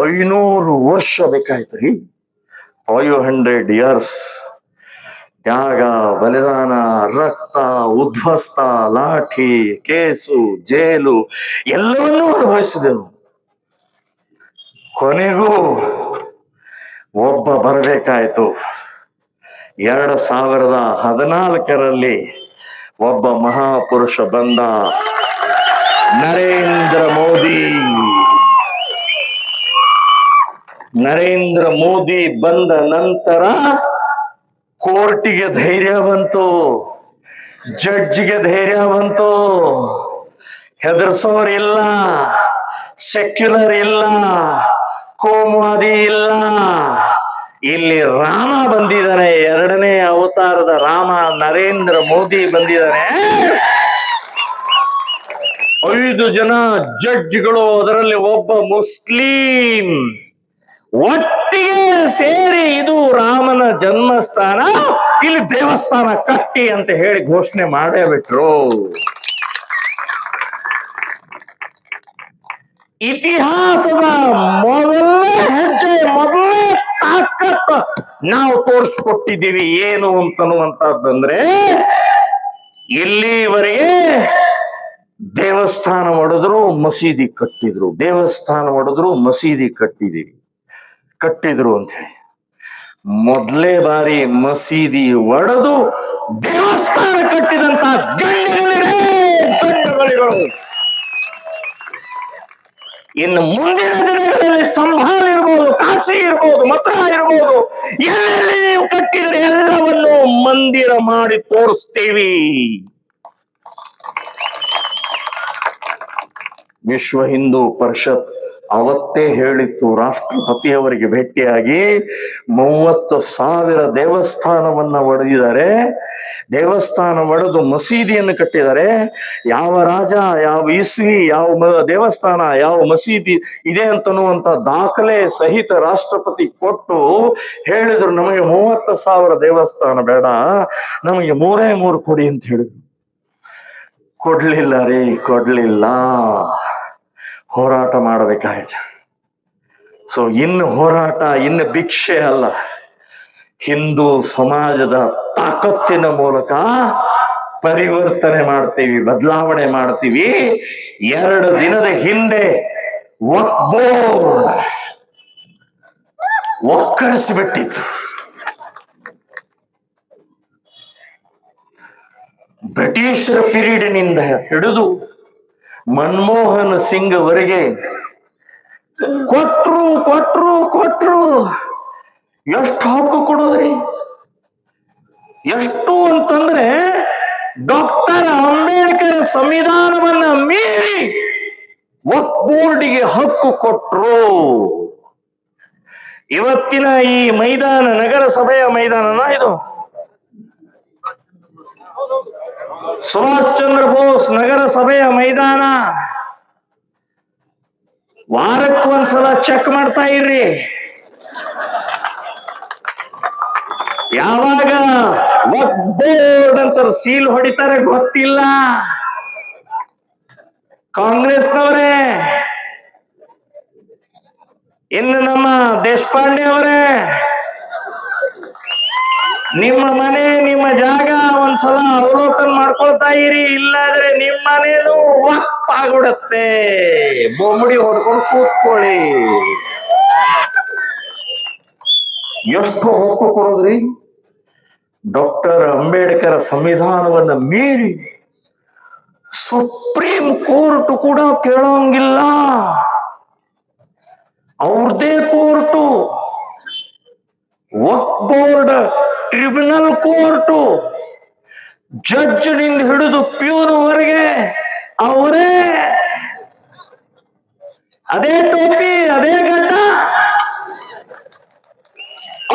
500 ವರ್ಷ ಬೇಕಾಯ್ತ್ರಿ. 500 years. ತ್ಯಾಗ, ಬಲಿದಾನ, ರಕ್ತ, ಉದ್ವಸ್ತ, ಲಾಠಿ, ಕೇಸು, ಜೈಲು ಎಲ್ಲವನ್ನೂ ಅನುಭವಿಸಿದೆವು. ಕೊನೆಗೂ ಒಬ್ಬ ಬರಬೇಕಾಯ್ತು. 2014 ಒಬ್ಬ ಮಹಾಪುರುಷ ಬಂದ, ನರೇಂದ್ರ ಮೋದಿ ಬಂದ ನಂತರ ಕೋರ್ಟಿಗೆ ಧೈರ್ಯ ಬಂತು, ಜಡ್ಜಿಗೆ ಧೈರ್ಯ ಬಂತು. ಹೆದರ್ಸೋರಿಲ್ಲ, ಸೆಕ್ಯುಲರ್ ಇಲ್ಲ, ಕೋಮುವಾದಿ ಇಲ್ಲ. ಇಲ್ಲಿ ರಾಮ ಬಂದಿದ್ದಾನೆ, 2ನೇ ಅವತಾರದ ರಾಮ ನರೇಂದ್ರ ಮೋದಿ ಬಂದಿದ್ದಾನೆ. 5 ಜನ ಜಡ್ಜ್ಗಳು, ಅದರಲ್ಲಿ ಒಬ್ಬ ಮುಸ್ಲಿಂ, ಒಟ್ಟಿಗೆ ಸೇರಿ ಇದು ರಾಮನ ಜನ್ಮಸ್ಥಾನ, ಇಲ್ಲಿ ದೇವಸ್ಥಾನ ಕಟ್ಟಿ ಅಂತ ಹೇಳಿ ಘೋಷಣೆ ಮಾಡೇ ಬಿಟ್ರು. ಇತಿಹಾಸದ ಮೊದಲನೇ ಹೆಜ್ಜೆ, ಮೊದಲನೇ ತಾಕತ್ ನಾವು ತೋರಿಸ್ಕೊಟ್ಟಿದ್ದೀವಿ. ಏನು ಅಂತನ್ನುವಂತಹದ್ದಂದ್ರೆ, ಇಲ್ಲಿವರೆಗೆ ದೇವಸ್ಥಾನ ಒಡೆದ್ರು, ಮಸೀದಿ ಕಟ್ಟಿದ್ರು, ದೇವಸ್ಥಾನ ಒಡೆದ್ರು, ಮಸೀದಿ ಕಟ್ಟಿದ್ರು ಅಂತ ಹೇಳಿ. ಮೊದಲೇ ಬಾರಿ ಮಸೀದಿ ಒಡೆದು ದೇವಸ್ಥಾನ ಕಟ್ಟಿದಂತ ಗಂಡುಗಳಿಗಳು. ಇನ್ನು ಮುಂದಿನ ದಿನಗಳಲ್ಲಿ ಸಂಭಾಲ್ ಇರ್ಬೋದು, ಕಾಶಿ ಇರ್ಬೋದು, ಮಥುರಾ ಇರ್ಬೋದು, ಎಲ್ಲೆಲ್ಲಿ ನೀವು ಕಟ್ಟಿದ್ರೆ ಎಲ್ಲವನ್ನು ಮಂದಿರ ಮಾಡಿ ತೋರಿಸ್ತೀವಿ. ವಿಶ್ವ ಹಿಂದೂ ಪರಿಷತ್ ಅವತ್ತೇ ಹೇಳಿತ್ತು, ರಾಷ್ಟ್ರಪತಿಯವರಿಗೆ ಭೇಟಿಯಾಗಿ 30,000 ದೇವಸ್ಥಾನವನ್ನ ಒಡೆದಿದ್ದಾರೆ, ದೇವಸ್ಥಾನ ಒಡೆದು ಮಸೀದಿಯನ್ನು ಕಟ್ಟಿದ್ದಾರೆ. ಯಾವ ರಾಜ, ಯಾವ ಇಸ್ವಿ, ಯಾವ ದೇವಸ್ಥಾನ, ಯಾವ ಮಸೀದಿ ಇದೆ ಅಂತನ್ನುವಂತ ದಾಖಲೆ ಸಹಿತ ರಾಷ್ಟ್ರಪತಿ ಕೊಟ್ಟು ಹೇಳಿದ್ರು, ನಮಗೆ 30,000 ದೇವಸ್ಥಾನ ಬೇಡ, ನಮಗೆ 3 ಕೊಡಿ ಅಂತ ಹೇಳಿದ್ರು. ಕೊಡ್ಲಿಲ್ಲ. ಹೋರಾಟ ಮಾಡಬೇಕಾಯ್ತು. ಸೊ ಇನ್ನು ಹೋರಾಟ, ಇನ್ನು ಭಿಕ್ಷೆ ಅಲ್ಲ, ಹಿಂದೂ ಸಮಾಜದ ತಾಕತ್ತಿನ ಮೂಲಕ ಪರಿವರ್ತನೆ ಮಾಡ್ತೀವಿ, ಬದಲಾವಣೆ ಮಾಡ್ತೀವಿ. 2 ದಿನದ ಹಿಂದೆ ವಕ್ಫ್ ಬೋರ್ಡ್ ಒಕ್ಕರಿಸಿಬಿಟ್ಟಿತ್ತು. ಬ್ರಿಟಿಷರ ಪೀರಿಯಡ್ನಿಂದ ಹಿಡಿದು ಮನಮೋಹನ್ ಸಿಂಗ್ ವರೆಗೆ ಕೊಟ್ರು. ಎಷ್ಟು ಹಕ್ಕು ಕೊಡೋದ್ರಿ? ಎಷ್ಟು ಅಂತಂದ್ರೆ ಡಾಕ್ಟರ್ ಅಂಬೇಡ್ಕರ್ ಸಂವಿಧಾನವನ್ನ ಮೀರಿ ವಕ್ಫ್ ಬೋರ್ಡಿಗೆ ಹಕ್ಕು ಕೊಟ್ರು. ಇವತ್ತಿನ ಈ ಮೈದಾನ ನಗರಸಭೆಯ ಮೈದಾನನ ಇದು? ಸುಭಾಷ್ ಚಂದ್ರ ಬೋಸ್ ನಗರಸಭೆಯ ಮೈದಾನ. ವಾರಕ್ಕೊಂದ್ಸಲ ಚೆಕ್ ಮಾಡ್ತಾ ಇರ್ರಿ. ಯಾವಾಗ ವಕ್ಫ್ ಬೋರ್ಡ್ ಅಂತ ಸೀಲ್ ಹೊಡಿತಾರೆ ಗೊತ್ತಿಲ್ಲ. ಕಾಂಗ್ರೆಸ್ನವರೇ, ಇನ್ನು ನಮ್ಮ ದೇಶಪಾಂಡೆ ಅವರೇ, ನಿಮ್ಮ ಮನೆ ನಿಮ್ಮ ಜಾಗ ಒಂದ್ಸಲ ಅವಲೋಕನ ಮಾಡ್ಕೊಳ್ತಾ ಇರಿ. ಇಲ್ಲಾದ್ರೆ ನಿಮ್ಮ ಮನೇನು ವಕ್ಫ್ ಆಗ್ಬಿಡತ್ತೆ. ಬೊಂಬಡಿ ಹೊಡ್ಕೊಂಡು ಕೂತ್ಕೊಳ್ಳಿ. ಎಷ್ಟು ಹಕ್ಕು ಕೊಡೋದ್ರಿ? ಡಾಕ್ಟರ್ ಅಂಬೇಡ್ಕರ್ ಸಂವಿಧಾನವನ್ನ ಮೀರಿ ಸುಪ್ರೀಂ ಕೋರ್ಟ್ ಕೂಡ ಕೇಳೋಂಗಿಲ್ಲ. ಅವ್ರದೇ ಕೋರ್ಟು, ವಕ್ಫ್ ಬೋರ್ಡ್ ಟ್ರಿಬ್ಯುನಲ್ ಕೋರ್ಟು, ಜಡ್ಜ್ ನಿಂದ ಹಿಡಿದು ಪ್ಯೂನ್ವರೆಗೆ ಅವರೇ. ಅದೇ ಟೋಪಿ, ಅದೇ ಗಡ್ಡ.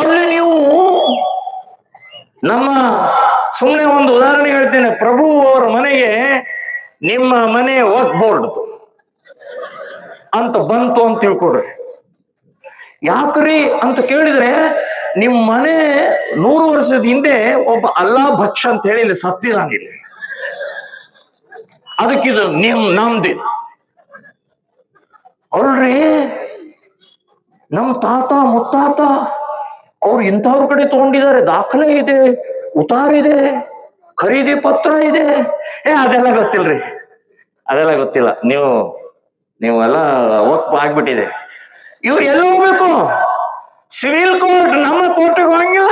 ಅಲ್ಲಿ ನೀವು ನಮ್ಮ ಸುಮ್ಮನೆ ಒಂದು ಉದಾಹರಣೆ ಹೇಳ್ತೇನೆ. ಪ್ರಭು ಅವರ ಮನೆಗೆ ನಿಮ್ಮ ಮನೆ ವಕ್ಫ್ ಬೋರ್ಡ್ ಅಂತ ಬಂತು ಅಂತ ತಿಳ್ಕೊಡ್ರಿ. ಯಾಕ್ರಿ ಅಂತ ಕೇಳಿದ್ರೆ, ನಿಮ್ಮ ಮನೆ 100 ವರ್ಷದ ಹಿಂದೆ ಒಬ್ಬ ಅಲ್ಲಾ ಭಕ್ಷ ಅಂತ ಹೇಳಿ ಇಲ್ಲಿ ಸತ್ತಿದಾನಿಲ್ಲ. ಅದಕ್ಕಿದು ನಮ್ದಿದು ಅಲ್ರಿ. ನಮ್ಮ ತಾತ ಮುತ್ತಾತ ಅವ್ರು ಇಂಥವ್ರ ಕಡೆ ತಗೊಂಡಿದ್ದಾರೆ, ದಾಖಲೆ ಇದೆ, ಉತಾರಿದೆ, ಖರೀದಿ ಪತ್ರ ಇದೆ. ಅದೆಲ್ಲ ಗೊತ್ತಿಲ್ರಿ, ಅದೆಲ್ಲ ಗೊತ್ತಿಲ್ಲ. ನೀವೆಲ್ಲ ವಕ್ಫ್ ಆಗ್ಬಿಟ್ಟಿದೆ. ಇವ್ರು ಎಲ್ಲಿ ಹೋಗ್ಬೇಕು? Civil court. ನಮ್ಮ ಕೋರ್ಟಿಗೆ ಹೋಗಂಗಿಲ್ಲ,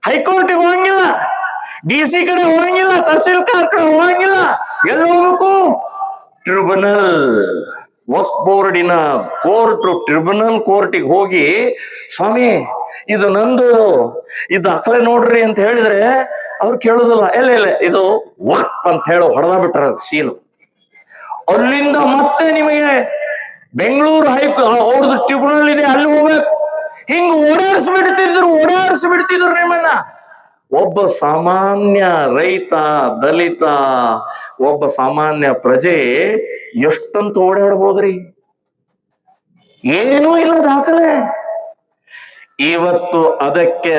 ಹೈಕೋರ್ಟಿಗೆ ಹೋಗಂಗಿಲ್ಲ, DC ಕಡೆ ಹೋಗಂಗಿಲ್ಲ, ತಹಸೀಲ್ದಾರ್ ಕಡೆ ಹೋಗಂಗಿಲ್ಲ. ಎಲ್ಲಿ ಹೋಗ್ಬೇಕು? ಟ್ರಿಬ್ಯುನಲ್. ವಕ್ಫ್ ಬೋರ್ಡಿನ ಕೋರ್ಟ್ ಟ್ರಿಬ್ಯುನಲ್ ಕೋರ್ಟಿಗೆ ಹೋಗಿ, ಸ್ವಾಮಿ ಇದು ನಂದು, ಇದು ದಾಖಲೆ ನೋಡ್ರಿ ಅಂತ ಹೇಳಿದ್ರೆ ಅವ್ರು ಕೇಳುದಿಲ್ಲ. ಇಲ್ಲ ಇದು ವಕ್ಫ್ ಅಂತ ಹೇಳಿ ಹೊಡೆದ ಬಿಟ್ರ ಸೀಲು. ಅಲ್ಲಿಂದ ಮತ್ತೆ ನಿಮಗೆ ಬೆಂಗಳೂರು ಅವ್ರದ್ದು ಟ್ರಿಬ್ಯುನಲ್ ಇದೆ, ಅಲ್ಲಿ ಹೋಗ್ಬೇಕು. ಹಿಂಗ ಓಡಾಡಿಸ್ಬಿಡ್ತಿದ್ರು ನಿಮ್ಮನ್ನ. ಒಬ್ಬ ಸಾಮಾನ್ಯ ರೈತ, ದಲಿತ, ಒಬ್ಬ ಸಾಮಾನ್ಯ ಪ್ರಜೆ ಎಷ್ಟಂತ ಓಡಾಡ್ಬೋದ್ರಿ? ಏನೂ ಇಲ್ಲ ದಾಖಲೆ. ಇವತ್ತು ಅದಕ್ಕೆ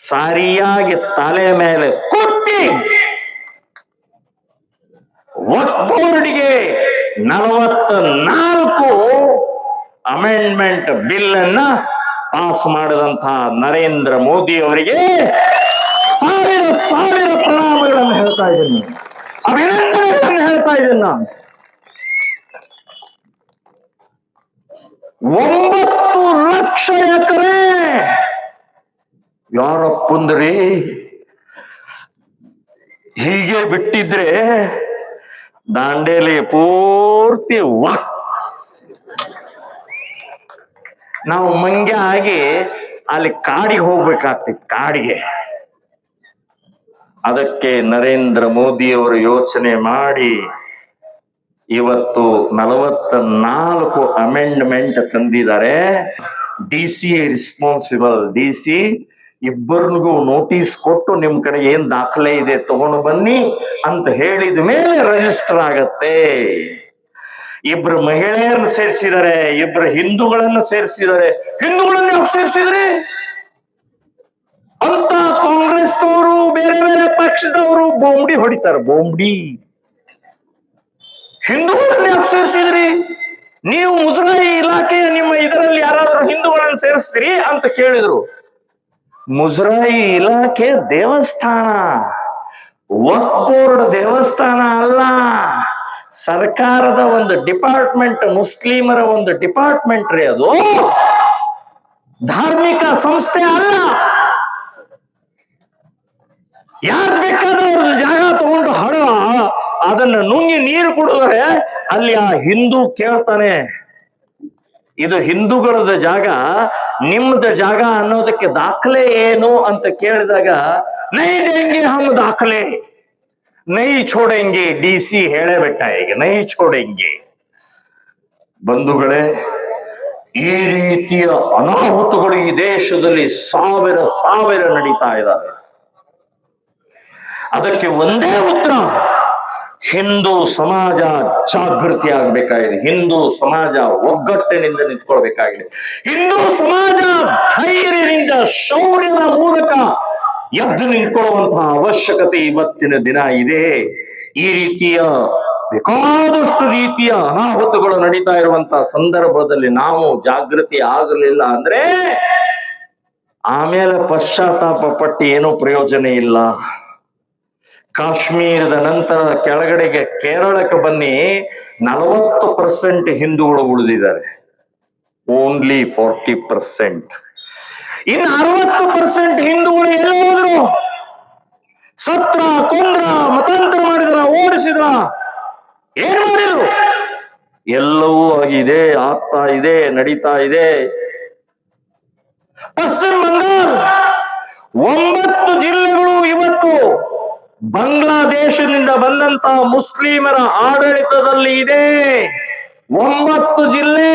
ಸರಿಯಾಗಿ ತಲೆ ಮೇಲೆ ಕುಟ್ಟಿ ವಕ್ಫ್ ಬೋರ್ಡ್ಗೆ 44 ಅಮೆಂಡ್ಮೆಂಟ್ ಬಿಲ್ ಅನ್ನ ಪಾಸ್ ಮಾಡಿದಂತಹ ನರೇಂದ್ರ ಮೋದಿ ಅವರಿಗೆ ಸಾವಿರ ಪ್ರಣಾಮಗಳನ್ನು ಹೇಳ್ತಾ ಇದ್ದೀನಿ, ಅಭಿನಂದನೆಗಳನ್ನು ಹೇಳ್ತಾ ಇದ್ದೀನಿ ನಾನು. 9 ಲಕ್ಷ ಎಕರೆ ಯಾರಪ್ಪಂದ್ರಿ ಹೀಗೆ ಬಿಟ್ಟಿದ್ರೆ ದಾಂಡೇಲಿ ಪೂರ್ತಿ ವಕ್ಫ್. ನಾವು ಮಂಗ್ಯ ಆಗಿ ಅಲ್ಲಿ ಕಾಡಿಗೆ ಹೋಗ್ಬೇಕಾಗ್ತಿತ್ತು, ಕಾಡಿಗೆ. ಅದಕ್ಕೆ ನರೇಂದ್ರ ಮೋದಿ ಅವರು ಯೋಚನೆ ಮಾಡಿ ಇವತ್ತು 44 ಅಮೆಂಡ್ಮೆಂಟ್ ತಂದಿದ್ದಾರೆ. DC ರಿಸ್ಪಾನ್ಸಿಬಲ್, DC ಇಬ್ಬರಿಗೂ ನೋಟಿಸ್ ಕೊಟ್ಟು ನಿಮ್ ಕಡೆ ಏನ್ ದಾಖಲೆ ಇದೆ ತಗೊಂಡು ಬನ್ನಿ ಅಂತ ಹೇಳಿದ ಮೇಲೆ ರಿಜಿಸ್ಟರ್ ಆಗತ್ತೆ. 2 ಮಹಿಳೆಯರನ್ನ ಸೇರಿಸಿದ್ದಾರೆ, 2 ಹಿಂದೂಗಳನ್ನ ಸೇರಿಸಿದ್ದಾರೆ. ಹಿಂದೂಗಳನ್ನ ಯಾಕೆ ಸೇರಿಸಿದ್ರಿ ಅಂತ ಕಾಂಗ್ರೆಸ್ನವರು, ಬೇರೆ ಪಕ್ಷದವರು ಬೊಂಬಡಿ ಹೊಡಿತಾರೆ. ಬೊಂಬಡಿ ಹಿಂದೂಗಳನ್ನ ಯಾಕೆ ಸೇರಿಸಿದ್ರಿ? ನೀವು ಮುಜರಾಯಿ ಇಲಾಖೆಯ ನಿಮ್ಮ ಇದರಲ್ಲಿ ಯಾರಾದ್ರೂ ಹಿಂದೂಗಳನ್ನ ಸೇರಿಸ್ತೀರಿ ಅಂತ ಕೇಳಿದ್ರು. ಮುಜರಾಯಿ ಇಲಾಖೆ ದೇವಸ್ಥಾನ, ವಕ್ಫ್ ಬೋರ್ಡ್ ದೇವಸ್ಥಾನ ಅಲ್ಲ, ಸರ್ಕಾರದ ಒಂದು ಡಿಪಾರ್ಟ್ಮೆಂಟ್, ಮುಸ್ಲಿಮರ ಒಂದು ಡಿಪಾರ್ಟ್ಮೆಂಟ್ ರೀ ಅದು, ಧಾರ್ಮಿಕ ಸಂಸ್ಥೆ ಅಲ್ಲ. ಯಾರು ಬೇಕಾದವ್ರದ್ದು ಜಾಗ ತಗೊಂಡು ಅದನ್ನ ನುಂಗಿ ನೀರು ಕುಡಿದ್ರೆ ಅಲ್ಲಿ ಆ ಹಿಂದೂ ಕೇಳ್ತಾನೆ, ಇದು ಹಿಂದೂಗಳದ ಜಾಗ, ನಿಮ್ದ ಜಾಗ ಅನ್ನೋದಕ್ಕೆ ದಾಖಲೆ ಏನು ಅಂತ ಕೇಳಿದಾಗ ನೈ ದೇಂಗೆ ಹಮ್ ದಾಖಲೆ ನೈ ಛೋಡೆಂಗೆ, DC ಹೇಳೇ ಬಿಟ್ಟ ಈಗ, ನೈ ಛೋಡೆಂಗೆ. ಬಂಧುಗಳೇ, ಈ ರೀತಿಯ ಅನಾಹುತಗಳು ಈ ದೇಶದಲ್ಲಿ ಸಾವಿರ ನಡೀತಾ ಇದ್ದಾವೆ. ಅದಕ್ಕೆ ಒಂದೇ ಉತ್ತರ, ಹಿಂದೂ ಸಮಾಜ ಜಾಗೃತಿ ಆಗ್ಬೇಕಾಗಿದೆ, ಹಿಂದೂ ಸಮಾಜ ಒಗ್ಗಟ್ಟಿನಿಂದ ನಿಂತ್ಕೊಳ್ಬೇಕಾಗಿದೆ, ಹಿಂದೂ ಸಮಾಜ ಧೈರ್ಯದಿಂದ ಶೌರ್ಯದ ಮೂಲಕ ಎದ್ದು ನಿಂತ್ಕೊಳ್ಳುವಂತಹ ಅವಶ್ಯಕತೆ ಇವತ್ತಿನ ದಿನ ಇದೆ. ಈ ರೀತಿಯ ಬೇಕಾದಷ್ಟು ರೀತಿಯ ಅನಾಹುತಗಳು ನಡೀತಾ ಇರುವಂತಹ ಸಂದರ್ಭದಲ್ಲಿ ನಾವು ಜಾಗೃತಿ ಆಗಲಿಲ್ಲ ಅಂದ್ರೆ ಆಮೇಲೆ ಪಶ್ಚಾತ್ತಾಪ ಪಟ್ಟು ಏನೂ ಪ್ರಯೋಜನ ಇಲ್ಲ. ಕಾಶ್ಮೀರದ ನಂತರ ಕೆಳಗಡೆಗೆ ಕೇರಳಕ್ಕೆ ಬನ್ನಿ, 40% ಹಿಂದೂಗಳು ಉಳಿದಿದ್ದಾರೆ, ಓನ್ಲಿ 40%. ಇನ್ನು 60% ಹಿಂದೂಗಳು ಎಲ್ಲ ಹೋದ್ರು, ಸತ್ರ, ಕೊಂದ್ರ, ಮತಾಂತರ ಮಾಡಿದ್ರ, ಓಡಿಸಿದ್ರ, ಏನ್ ಮಾಡಿದ್ರು? ಎಲ್ಲವೂ ಆಗಿದೆ, ಆಗ್ತಾ ಇದೆ, ನಡೀತಾ ಇದೆ. ಪಶ್ಚಿಮ ಬಂಗಾಳ 9 ಜಿಲ್ಲೆಗಳು ಇವತ್ತು ಬಾಂಗ್ಲಾದೇಶದಿಂದ ಬಂದಂತಹ ಮುಸ್ಲಿಮರ ಆಡಳಿತದಲ್ಲಿ ಇದೆ. 9 ಜಿಲ್ಲೆ.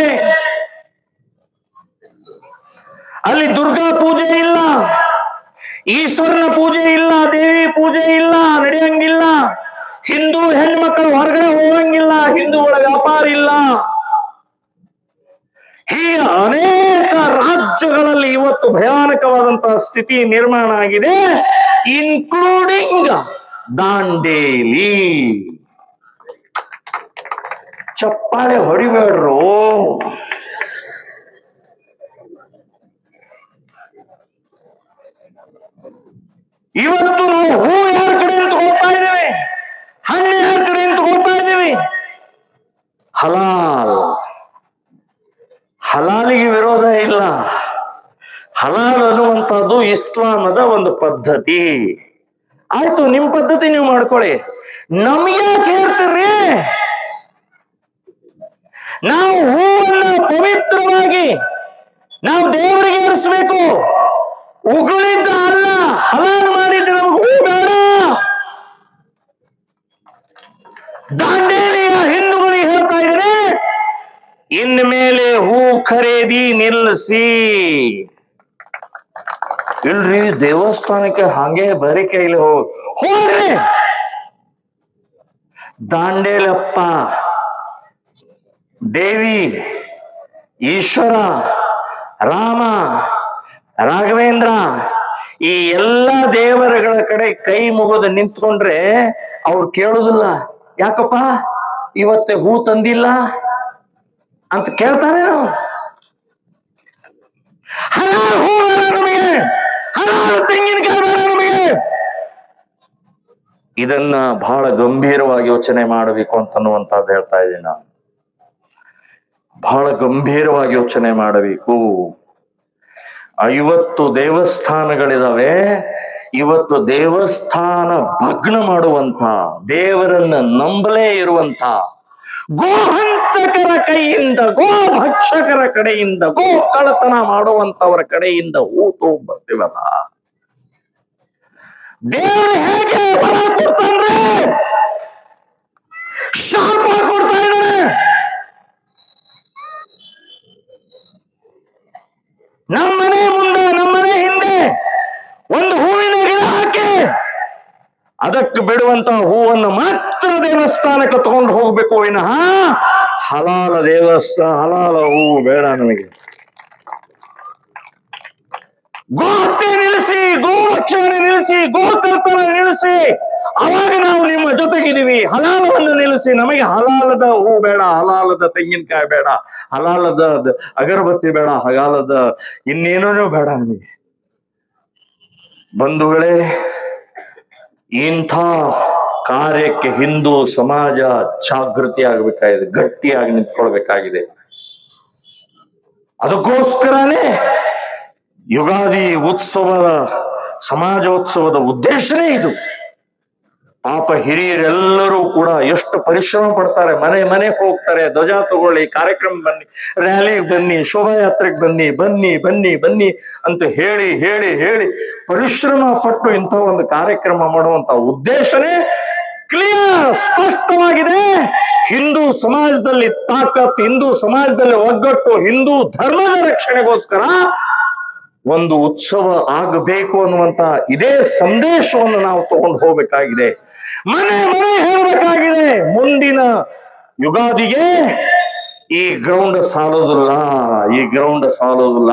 ಅಲ್ಲಿ ದುರ್ಗಾ ಪೂಜೆ ಇಲ್ಲ, ಈಶ್ವರನ ಪೂಜೆ ಇಲ್ಲ, ದೇವಿ ಪೂಜೆ ಇಲ್ಲ, ನಡೆಯಂಗಿಲ್ಲ. ಹಿಂದೂ ಹೆಣ್ಮಕ್ಳು ಹೊರಗಡೆ ಹೋಗಂಗಿಲ್ಲ, ಹಿಂದೂಗಳ ವ್ಯಾಪಾರ ಇಲ್ಲ. ಹೀಗೆ ಅನೇಕ ರಾಜ್ಯಗಳಲ್ಲಿ ಇವತ್ತು ಭಯಾನಕವಾದಂತಹ ಸ್ಥಿತಿ ನಿರ್ಮಾಣ ಆಗಿದೆ, ಇನ್ಕ್ಲೂಡಿಂಗ್ ದಾಂಡೇಲಿ. ಚಪ್ಪಾಳೆ ಹೊಡಿಬೇಡ್ರು. ಇವತ್ತು ನಾವು ಹೂ ಯಾರ ಕಡೆ ಅಂತ ಹೋಗ್ತಾ ಇದ್ದೇವೆ, ಹಣ್ಣು ಯಾರ ಕಡೆ ಅಂತ ಹೋಗ್ತಾ ಇದ್ದೇವೆ? ಹಲಾಲಿಗೆ ವಿರೋಧ ಇಲ್ಲ. ಹಲಾಲ್ ಅನ್ನುವಂಥದ್ದು ಇಸ್ಲಾಮದ ಒಂದು ಪದ್ಧತಿ. ಆಯ್ತು, ನಿಮ್ ಪದ್ಧತಿ ನೀವು ಮಾಡ್ಕೊಳ್ಳಿ, ನಮ್ಗ್ಯಾಕೆ ಹೇಳ್ತೀರ್ರಿ? ನಾವು ಹೂವನ್ನ ಪವಿತ್ರವಾಗಿ ನಾವು ದೇವರಿಗೆ ಏರಿಸ್ಬೇಕು, ಉಗುಳಿದ್ದ ಅಲ್ಲ. ಹಲಾಲ್ ಮಾಡಿದ್ರೆ ನಮ್ಗೆ ಹೂ ಬೇಡ. ದಾಂಡೇಲಿಯ ಹಿಂದೂಗಳಿಗೆ ಹೇಳ್ತಾ ಇದ್ದಾರೆ, ಇನ್ಮೇಲೆ ಹೂ ಖರೀದಿ ನಿಲ್ಲಿಸಿ. ಇಲ್ರಿ, ದೇವಸ್ಥಾನಕ್ಕೆ ಹಾಗೆ ಬರೀ ಕೈಲಿ ಹೋಗ್ರಿ. ದಾಂಡೇಲಪ್ಪ, ದೇವಿ, ಈಶ್ವರ, ರಾಮ, ರಾಘವೇಂದ್ರ, ಈ ಎಲ್ಲ ದೇವರುಗಳ ಕಡೆ ಕೈ ಮುಗಿದು ನಿಂತ್ಕೊಂಡ್ರೆ ಅವ್ರು ಕೇಳುದಿಲ್ಲ, ಯಾಕಪ್ಪ ಇವತ್ತೆ ಹೂ ತಂದಿಲ್ಲ ಅಂತ ಕೇಳ್ತಾರೆ. ನಾವು ಹಲಾಲ್ ಹೂ ಬೇಡ ನಮಗೆ, ಹಲಾಲ್ ತೆಂಗಿನಕಾಯಿ ಬೇಡ ನಮಗೆ. ಇದನ್ನ ಬಹಳ ಗಂಭೀರವಾಗಿ ಯೋಚನೆ ಮಾಡಬೇಕು ಅಂತನ್ನುವಂಥದ್ದು ಹೇಳ್ತಾ ಇದ್ದೀನಿ ನಾನು. ಬಹಳ ಗಂಭೀರವಾಗಿ ಯೋಚನೆ ಮಾಡಬೇಕು. 50 ದೇವಸ್ಥಾನಗಳಿದಾವೆ. ಇವತ್ತು ದೇವಸ್ಥಾನ ಭಗ್ನ ಮಾಡುವಂತ, ದೇವರನ್ನ ನಂಬಲೇ ಇರುವಂತ ಗೋಹಂತಕರ ಕೈಯಿಂದ, ಗೋ ಭಕ್ಷಕರ ಕಡೆಯಿಂದ, ಗೋ ಕಳ್ಳತನ ಮಾಡುವಂತವರ ಕಡೆಯಿಂದ ಹೂ ಬರ್ತೀವಲ್ಲ, ದೇವರು ಹೇಗೆ ಬಲ ಕೊಡ್ತಾನ್ರೆ? ಶಾಪ ಕೊಡ್ತಾ ಇದ್ದಾನೆ. ನಮ್ಮನೆ ಮುಂದೆ, ನಮ್ಮನೆ ಹಿಂದೆ ಒಂದು ಹೂವಿನ ಗಿಡ ಹಾಕಿ ಅದಕ್ಕೆ ಬಿಡುವಂತಹ ಹೂವನ್ನು ಮಾತ್ರ ದೇವಸ್ಥಾನಕ್ಕೆ ತಗೊಂಡು ಹೋಗ್ಬೇಕು ವಿನಃ ಹಲಾಲ ಹಲಾಲ ಹೂವು ಬೇಡ ನಮಗೆ. ಗೋಹತ್ಯೆ ನಿಲ್ಲಿಸಿ, ಗೋರಕ್ಷಣೆ ನಿಲ್ಲಿಸಿ, ಗೋಕಲ್ಪನ ನಿಲ್ಲಿಸಿ, ಅವಾಗ ನಾವು ನಿಮ್ಮ ಜೊತೆಗಿದ್ದೀವಿ. ಹಲಾಲವನ್ನು ನಿಲ್ಲಿಸಿ, ನಮಗೆ ಹಲಾಲದ ಹೂ ಬೇಡ, ಹಲಾಲದ ತೆಂಗಿನಕಾಯಿ ಬೇಡ, ಹಲಾಲದ ಅಗರಬತ್ತಿ ಬೇಡ, ಹಲಾಲದ ಇನ್ನೇನೂ ಬೇಡ ನಮಗೆ. ಬಂಧುಗಳೇ, ಇಂಥ ಕಾರ್ಯಕ್ಕೆ ಹಿಂದೂ ಸಮಾಜ ಜಾಗೃತಿ ಆಗಬೇಕಾಗಿದೆ, ಗಟ್ಟಿಯಾಗಿ ನಿಂತ್ಕೊಳ್ಬೇಕಾಗಿದೆ. ಅದಕ್ಕೋಸ್ಕರನೇ ಯುಗಾದಿ ಉತ್ಸವದ ಸಮಾಜೋತ್ಸವದ ಉದ್ದೇಶನೇ ಇದು. ಪಾಪ ಹಿರಿಯರೆಲ್ಲರೂ ಕೂಡ ಎಷ್ಟು ಪರಿಶ್ರಮ ಪಡ್ತಾರೆ, ಮನೆ ಮನೆಗೆ ಹೋಗ್ತಾರೆ, ಧ್ವಜ ತಗೊಳ್ಳಿ, ಕಾರ್ಯಕ್ರಮ ಬನ್ನಿ, ರ್ಯಾಲಿಗೆ ಬನ್ನಿ, ಶೋಭಾಯಾತ್ರೆಗೆ ಬನ್ನಿ, ಬನ್ನಿ ಬನ್ನಿ ಬನ್ನಿ ಅಂತ ಹೇಳಿ ಹೇಳಿ ಹೇಳಿ ಪರಿಶ್ರಮ ಪಟ್ಟು ಇಂಥ ಒಂದು ಕಾರ್ಯಕ್ರಮ ಮಾಡುವಂತ ಉದ್ದೇಶನೇ ಕ್ಲಿಯರ್, ಸ್ಪಷ್ಟವಾಗಿದೆ. ಹಿಂದೂ ಸಮಾಜದಲ್ಲಿ ತಾಕತ್, ಹಿಂದೂ ಸಮಾಜದಲ್ಲಿ ಒಗ್ಗಟ್ಟು, ಹಿಂದೂ ಧರ್ಮದ ರಕ್ಷಣೆಗೋಸ್ಕರ ಒಂದು ಉತ್ಸವ ಆಗಬೇಕು ಅನ್ನುವಂತ ಇದೇ ಸಂದೇಶವನ್ನು ನಾವು ತಗೊಂಡು ಹೋಗ್ಬೇಕಾಗಿದೆ. ಮನೆ ಮನೆ ಹೇಳಬೇಕಾಗಿದೆ, ಮುಂದಿನ ಯುಗಾದಿಗೆ ಈ ಗ್ರೌಂಡ್ ಸಾಲೋದಿಲ್ಲ, ಈ ಗ್ರೌಂಡ್ ಸಾಲೋದಿಲ್ಲ,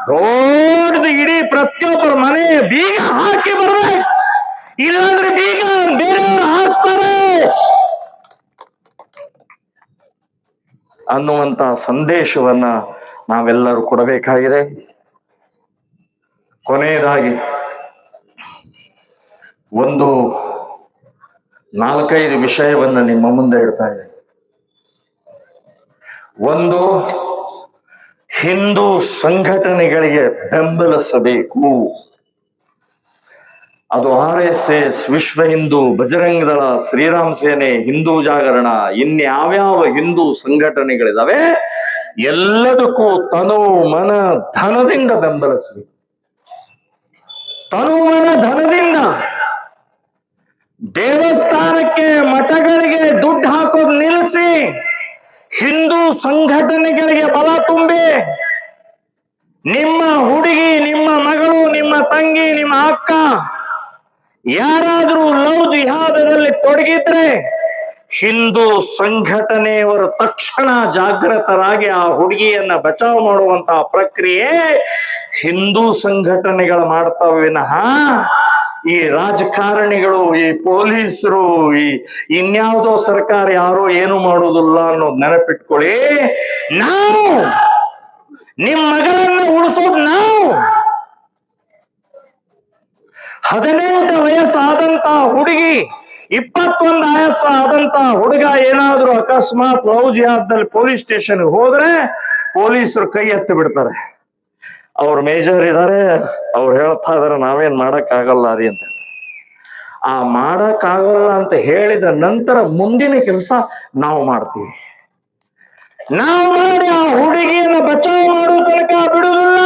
ದೊಡ್ಡದು ಇಡೀ ಪ್ರತಿಯೊಬ್ಬರ ಮನೆ ಬೀಗ ಹಾಕಿ ಬರ್ಬೇಕು, ಇಲ್ಲಾಂದ್ರೆ ಬೀಗ ಬೇರೆಯವರು ಹಾಕ್ತಾರೆ ಅನ್ನುವಂತ ಸಂದೇಶವನ್ನ ನಾವೆಲ್ಲರೂ ಕೊಡಬೇಕಾಗಿದೆ. ಕೊನೆಯದಾಗಿ ಒಂದು 4-5 ವಿಷಯವನ್ನ ನಿಮ್ಮ ಮುಂದೆ ಇಡ್ತಾ ಇದ್ದೇನೆ. ಒಂದು, ಹಿಂದೂ ಸಂಘಟನೆಗಳಿಗೆ ಬೆಂಬಲಿಸಬೇಕು. ಅದು RSS, ವಿಶ್ವ ಹಿಂದೂ, ಬಜರಂಗ ದಳ, ಶ್ರೀರಾಮ್ ಸೇನೆ, ಹಿಂದೂ ಜಾಗರಣ, ಇನ್ಯಾವ್ಯಾವ ಹಿಂದೂ ಸಂಘಟನೆಗಳಿದಾವೆ ಎಲ್ಲದಕ್ಕೂ ತನು ಮನ ಧನದಿಂದ ಬೆಂಬಲಿಸಬೇಕು. ತನುಮನ ಧನದಿಂದ. ದೇವಸ್ಥಾನಕ್ಕೆ ಮಠಗಳಿಗೆ ದುಡ್ಡು ಹಾಕೋದು ನಿಲ್ಲಿಸಿ, ಹಿಂದೂ ಸಂಘಟನೆಗಳಿಗೆ ಬಲ ತುಂಬಿ, ನಿಮ್ಮ ಹುಡುಗಿ, ನಿಮ್ಮ ಮಗಳು, ನಿಮ್ಮ ತಂಗಿ, ನಿಮ್ಮ ಅಕ್ಕ ಯಾರಾದ್ರೂ ಲವ್ ಜಿಹಾದದಲ್ಲಿ ತೊಡಗಿದ್ರೆ ಹಿಂದೂ ಸಂಘಟನೆಯವರು ತಕ್ಷಣ ಜಾಗೃತರಾಗಿ ಆ ಹುಡುಗಿಯನ್ನ ಬಚಾವ್ ಮಾಡುವಂತಹ ಪ್ರಕ್ರಿಯೆ ಹಿಂದೂ ನೆಘಟನೆಗಳು ಮಾಡ್ತಾವೆ ವಿನಃ ಈ ರಾಜಕಾರಣಿಗಳು, ಈ ಪೊಲೀಸರು, ಈ ಇನ್ಯಾವುದೋ ಸರ್ಕಾರ ಯಾರೋ ಏನು ಮಾಡುವುದಿಲ್ಲ ಅನ್ನೋದು ನೆನಪಿಟ್ಕೊಳ್ಳಿ. ನಾವು ನಿಮ್ ಮಗಳನ್ನ ಉಳಿಸೋದು ನಾವು. 18 ವಯಸ್ಸಾದಂತ ಹುಡುಗಿ, 21 ವಯಸ್ಸಾದಂತ ಹುಡುಗ ಏನಾದ್ರೂ ಅಕಸ್ಮಾತ್ ಲವ್ ಜಿಹಾದ್ದಲ್ಲಿ ಪೊಲೀಸ್ ಸ್ಟೇಷನ್ಗೆ ಹೋದ್ರೆ ಪೊಲೀಸರು ಕೈ ಎತ್ತಿ ಬಿಡ್ತಾರೆ. ಅವ್ರ ಮೇಜರ್ ಇದಾರೆ, ಅವ್ರು ಹೇಳ್ತಾ ಇದಾರೆ ನಾವೇನ್ ಮಾಡಕ್ ಆಗಲ್ಲ ರೀ ಅಂತ. ಆ ಮಾಡಕ್ ಆಗಲ್ಲ ಅಂತ ಹೇಳಿದ ನಂತರ ಮುಂದಿನ ಕೆಲಸ ನಾವು ಮಾಡ್ತೀವಿ. ನಾವು ಮಾಡಿ ಆ ಹುಡುಗಿಯನ್ನ ಬಚಾವ್ ಮಾಡುವ ತನಕ ಬಿಡುವುದಿಲ್ಲ.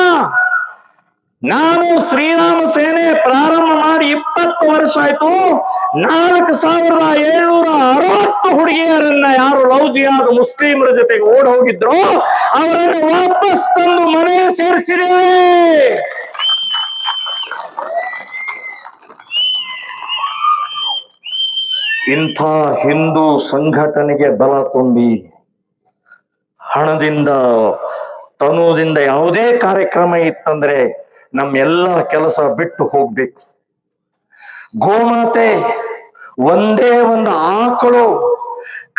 ನಾನು ಶ್ರೀರಾಮ ಸೇನೆ ಪ್ರಾರಂಭ ಮಾಡಿ 20 ವರ್ಷ ಆಯ್ತು. 4760 ಹುಡುಗಿಯರನ್ನ ಯಾರು ಲವ್ ಜಿಹಾದ್ ಮುಸ್ಲಿಮರ ಜೊತೆಗೆ ಓಡ್ ಹೋಗಿದ್ರು ಅವರನ್ನು ವಾಪಸ್ ತಂದು ಮನೆಗೆ ಸೇರಿಸಿದ್ದೇವೆ. ಇಂಥ ಹಿಂದೂ ಸಂಘಟನೆಗೆ ಬಲ ತುಂಬಿ ಹಣದಿಂದ, ತನುದಿಂದ ಯಾವುದೇ ಕಾರ್ಯಕ್ರಮ ಇತ್ತಂದ್ರೆ ನಮ್ಮೆಲ್ಲ ಕೆಲಸ ಬಿಟ್ಟು ಹೋಗ್ಬೇಕು. ಗೋಮಾತೆ ಒಂದೇ ಒಂದು ಆಕಳು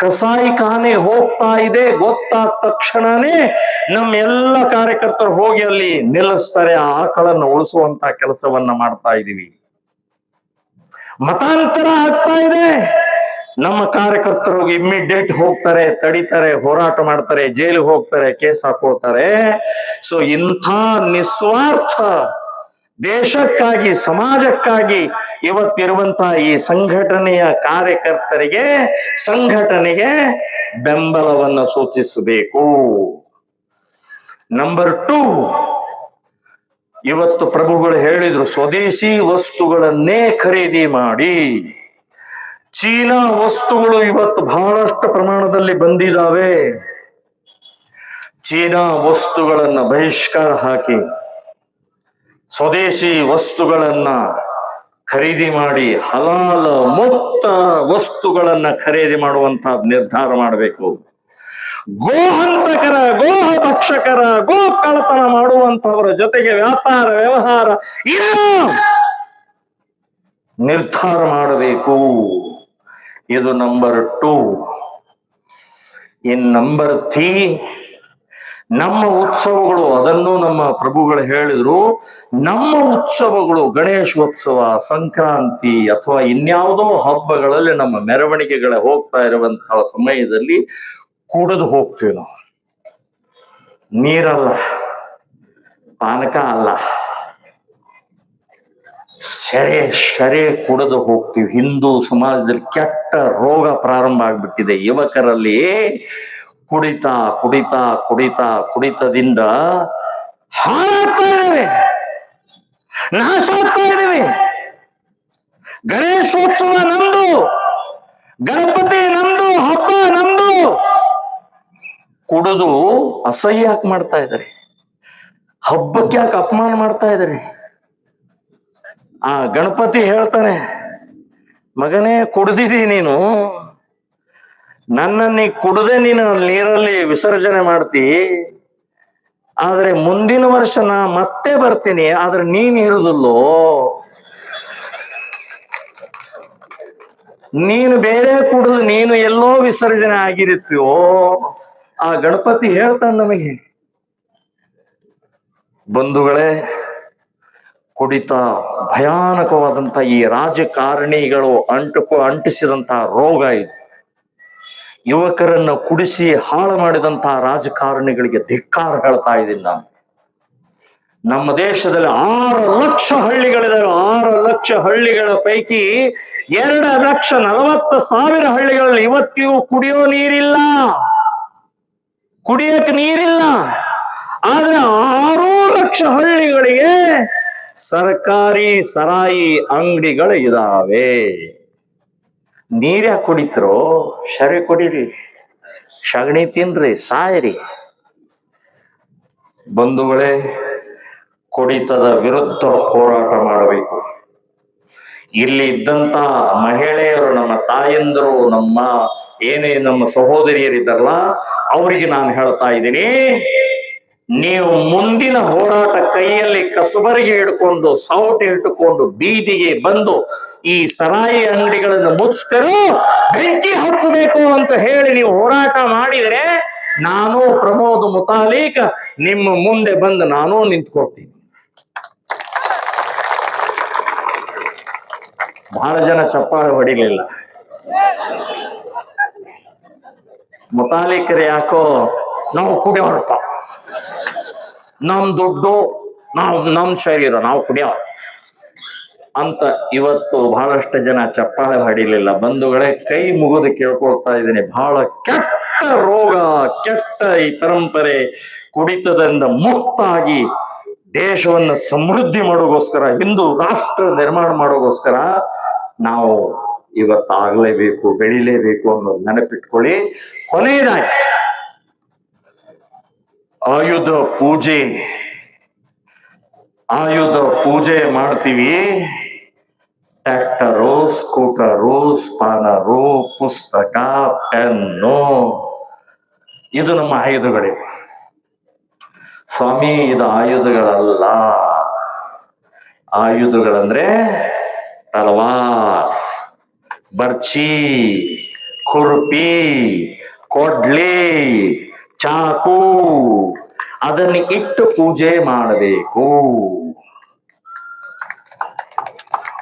ಕಸಾಯಿ ಖಾನೆ ಹೋಗ್ತಾ ಇದೆ ಗೊತ್ತಾದ ತಕ್ಷಣನೇ ನಮ್ಮೆಲ್ಲ ಕಾರ್ಯಕರ್ತರು ಹೋಗಿ ಅಲ್ಲಿ ನಿಲ್ಲಿಸ್ತಾರೆ. ಆ ಆಕಳನ್ನು ಉಳಿಸುವಂತ ಕೆಲಸವನ್ನ ಮಾಡ್ತಾ ಇದೀವಿ. ಮತಾಂತರ ಆಗ್ತಾ ಇದೆ, ನಮ್ಮ ಕಾರ್ಯಕರ್ತರು ಇಮ್ಮಿಡಿಯೇಟ್ ಹೋಗ್ತಾರೆ, ತಡಿತಾರೆ, ಹೋರಾಟ ಮಾಡ್ತಾರೆ, ಜೈಲಿಗೆ ಹೋಗ್ತಾರೆ, ಕೇಸ್ ಹಾಕೊಳ್ತಾರೆ. ಸೊ ಇಂಥ ನಿಸ್ವಾರ್ಥ ದೇಶಕ್ಕಾಗಿ, ಸಮಾಜಕ್ಕಾಗಿ ಇವತ್ತಿರುವಂತಹ ಈ ಸಂಘಟನೆಯ ಕಾರ್ಯಕರ್ತರಿಗೆ, ಸಂಘಟನೆಗೆ ಬೆಂಬಲವನ್ನು ಸೂಚಿಸಬೇಕು. ನಂಬರ್ 2, ಇವತ್ತು ಪ್ರಭುಗಳು ಹೇಳಿದ್ರು ಸ್ವದೇಶಿ ವಸ್ತುಗಳನ್ನೇ ಖರೀದಿ ಮಾಡಿ. ಚೀನಾ ವಸ್ತುಗಳು ಇವತ್ತು ಬಹಳಷ್ಟು ಪ್ರಮಾಣದಲ್ಲಿ ಬಂದಿದ್ದಾವೆ. ಚೀನಾ ವಸ್ತುಗಳನ್ನ ಬಹಿಷ್ಕಾರ ಹಾಕಿ ಸ್ವದೇಶಿ ವಸ್ತುಗಳನ್ನ ಖರೀದಿ ಮಾಡಿ ಹಲಾಲ ಮುಕ್ತ ವಸ್ತುಗಳನ್ನ ಖರೀದಿ ಮಾಡುವಂತ ನಿರ್ಧಾರ ಮಾಡಬೇಕು. ಗೋಹಂತಕರ, ಗೋಭಕ್ಷಕರ, ಗೋ ಕಳ್ಳತನ ಮಾಡುವಂತವರ ಜೊತೆಗೆ ವ್ಯಾಪಾರ ವ್ಯವಹಾರ ಇಲ್ಲ ನಿರ್ಧಾರ ಮಾಡಬೇಕು. ಇದು ನಂಬರ್ 2. ಇನ್ ನಂಬರ್ 3, ನಮ್ಮ ಉತ್ಸವಗಳು, ಅದನ್ನು ನಮ್ಮ ಪ್ರಭುಗಳು ಹೇಳಿದ್ರು, ನಮ್ಮ ಉತ್ಸವಗಳು ಗಣೇಶೋತ್ಸವ, ಸಂಕ್ರಾಂತಿ ಅಥವಾ ಇನ್ಯಾವುದೋ ಹಬ್ಬಗಳಲ್ಲಿ ನಮ್ಮ ಮೆರವಣಿಗೆಗಳ ಹೋಗ್ತಾ ಇರುವಂತಹ ಸಮಯದಲ್ಲಿ ಕುಡಿದು ಹೋಗ್ತೀವಿ ನಾವು. ನೀರಲ್ಲ, ಪಾನಕ ಅಲ್ಲ, ಶರೆ ಕುಡಿದು ಹೋಗ್ತೀವಿ. ಹಿಂದೂ ಸಮಾಜದಲ್ಲಿ ಕೆಟ್ಟ ರೋಗ ಪ್ರಾರಂಭ ಆಗ್ಬಿಟ್ಟಿದೆ ಯುವಕರಲ್ಲಿ. ಕುಡಿತಾ ಕುಡಿತಾ ಕುಡಿತಾ ಕುಡಿತದಿಂದ ಹಾಳಾಗ್ತಾ ಇದ್ದೇವೆ, ನಾಶ ಆಗ್ತಾ ಇದ್ದೇವೆ. ಗಣೇಶೋತ್ಸವ ನಮ್ದು, ಗಣಪತಿ ನಮ್ದು, ಹಬ್ಬ ನಮ್ದು. ಕುಡಿದು ಅಸಹ್ಯ ಯಾಕೆ ಮಾಡ್ತಾ ಇದ್ದಾರೆ? ಹಬ್ಬಕ್ಕೆ ಯಾಕೆ ಅಪಮಾನ ಮಾಡ್ತಾ ಇದ್ದಾರೆ? ಆ ಗಣಪತಿ ಹೇಳ್ತಾನೆ, ಮಗನೇ ಕುಡ್ದಿದಿ ನೀನು, ನನ್ನನ್ನು ಕುಡದೆ ನೀನು ನೀರಲ್ಲಿ ವಿಸರ್ಜನೆ ಮಾಡ್ತಿ, ಆದ್ರೆ ಮುಂದಿನ ವರ್ಷ ನಾ ಮತ್ತೆ ಬರ್ತೀನಿ, ಆದ್ರೆ ನೀನ್ ಇರುದಿಲ್ಲೋ, ನೀನು ಬೇರೆ ಕುಡಿದು ನೀನು ಎಲ್ಲೋ ವಿಸರ್ಜನೆ ಆಗಿರುತ್ತೀಯೋ. ಆ ಗಣಪತಿ ಹೇಳ್ತಾನೆ ನಮಗೆ. ಬಂಧುಗಳೇ, ಕುಡಿತ ಭಯಾನಕವಾದಂತ ಈ ರಾಜಕಾರಣಿಗಳು ಅಂಟಿಸಿದಂತಹ ರೋಗ ಇದು. ಯುವಕರನ್ನು ಕುಡಿಸಿ ಹಾಳು ಮಾಡಿದಂತಹ ರಾಜಕಾರಣಿಗಳಿಗೆ ಧಿಕ್ಕಾರ ಹೇಳ್ತಾ ಇದ್ದೀನಿ ನಾನು. ನಮ್ಮ ದೇಶದಲ್ಲಿ 6 ಲಕ್ಷ ಹಳ್ಳಿಗಳಿದಾವೆ. 6 ಲಕ್ಷ ಹಳ್ಳಿಗಳ ಪೈಕಿ 2,40,000 ಹಳ್ಳಿಗಳಲ್ಲಿ ಇವತ್ತಿಗೂ ಕುಡಿಯೋ ನೀರಿಲ್ಲ, ಕುಡಿಯಕ್ಕೆ ನೀರಿಲ್ಲ. ಆದ್ರೆ 6 ಲಕ್ಷ ಹಳ್ಳಿಗಳಿಗೆ ಸರ್ಕಾರಿ ಸರಾಯಿ ಅಂಗಡಿಗಳು ಇದಾವೆ. ನೀರ್ಯಾಕೆ ಕುಡಿತರೋ? ಶರೆ ಕುಡೀರಿ, ಸಗಣಿ ತಿನ್ರಿ, ಸಾಯ್ರಿ. ಬಂಧುಗಳೇ, ಕುಡಿತದ ವಿರುದ್ಧ ಹೋರಾಟ ಮಾಡಬೇಕು. ಇಲ್ಲಿ ಇದ್ದಂತ ಮಹಿಳೆಯರು, ನಮ್ಮ ತಾಯಂದರು, ನಮ್ಮ ಸಹೋದರಿಯರಿದ್ದಾರಲ್ಲ, ಅವರಿಗೆ ನಾನು ಹೇಳ್ತಾ ಇದ್ದೀನಿ, ನೀವು ಮುಂದಿನ ಹೋರಾಟ ಕೈಯಲ್ಲಿ ಕಸಬರಿಗೆ ಹಿಡ್ಕೊಂಡು, ಸೌಟೆ ಇಟ್ಟುಕೊಂಡು ಬೀದಿಗೆ ಬಂದು ಈ ಸರಾಯಿ ಅಂಗಡಿಗಳನ್ನು ಮುಚ್ಚಿರೋ, ಬೆಂಕಿ ಹಚ್ಚಬೇಕು ಅಂತ ಹೇಳಿ ನೀವು ಹೋರಾಟ ಮಾಡಿದರೆ, ನಾನು ಪ್ರಮೋದ್ ಮುತಾಲಿಕ್ ನಿಮ್ಮ ಮುಂದೆ ಬಂದು ನಾನು ನಿಂತ್ಕೊಳ್ತೀನಿ. ಬಹಳ ಜನ ಚಪ್ಪಾಳೆ ಹೊಡಿಲಿಲ್ಲ. ಮುತಾಲಿಕರು ಯಾಕೋ ನಾವು ಕುಡಿಯೋರಪ್ಪ, ನಮ್ ದುಡ್ಡು, ನಮ್ ಶರೀರ, ನಾವು ಕುಡಿಯೋ ಅಂತ ಇವತ್ತು ಬಹಳಷ್ಟು ಜನ ಚಪ್ಪಾಳೆ ಹೊಡಿಲಿಲ್ಲ. ಬಂಧುಗಳೇ, ಕೈ ಮುಗಿದು ಕೇಳ್ಕೊಳ್ತಾ ಇದ್ದೀನಿ, ಬಹಳ ಕೆಟ್ಟ ರೋಗ, ಕೆಟ್ಟ ಈ ಪರಂಪರೆ ಕುಡಿತದಿಂದ ಮುಕ್ತಾಗಿ ದೇಶವನ್ನು ಸಮೃದ್ಧಿ ಮಾಡೋಗೋಸ್ಕರ, ಹಿಂದೂ ರಾಷ್ಟ್ರ ನಿರ್ಮಾಣ ಮಾಡೋಗೋಸ್ಕರ ನಾವು ಇವತ್ತಾಗಲೇಬೇಕು, ಬೆಳಿಲೇಬೇಕು ಅನ್ನೋದು ನೆನಪಿಟ್ಕೊಳ್ಳಿ. ಕೊನೆಯದಾಗಿ ಆಯುಧ ಪೂಜೆ ಮಾಡ್ತೀವಿ. ಟ್ರ್ಯಾಕ್ಟರು, ಸ್ಕೂಟರು, ಸ್ಪಾನರು, ಪುಸ್ತಕ, ಪೆನ್ನು, ಇದು ನಮ್ಮ ಆಯುಧಗಳಿವೆ. ಸ್ವಾಮಿ, ಇದು ಆಯುಧಗಳಲ್ಲ. ಆಯುಧಗಳಂದ್ರೆ ತಲವಾರ್, ಬರ್ಚಿ, ಖುರ್ಪಿ, ಕೊಡ್ಲಿ, ಚಾಕು, ಅದನ್ನು ಇಟ್ಟು ಪೂಜೆ ಮಾಡಬೇಕು.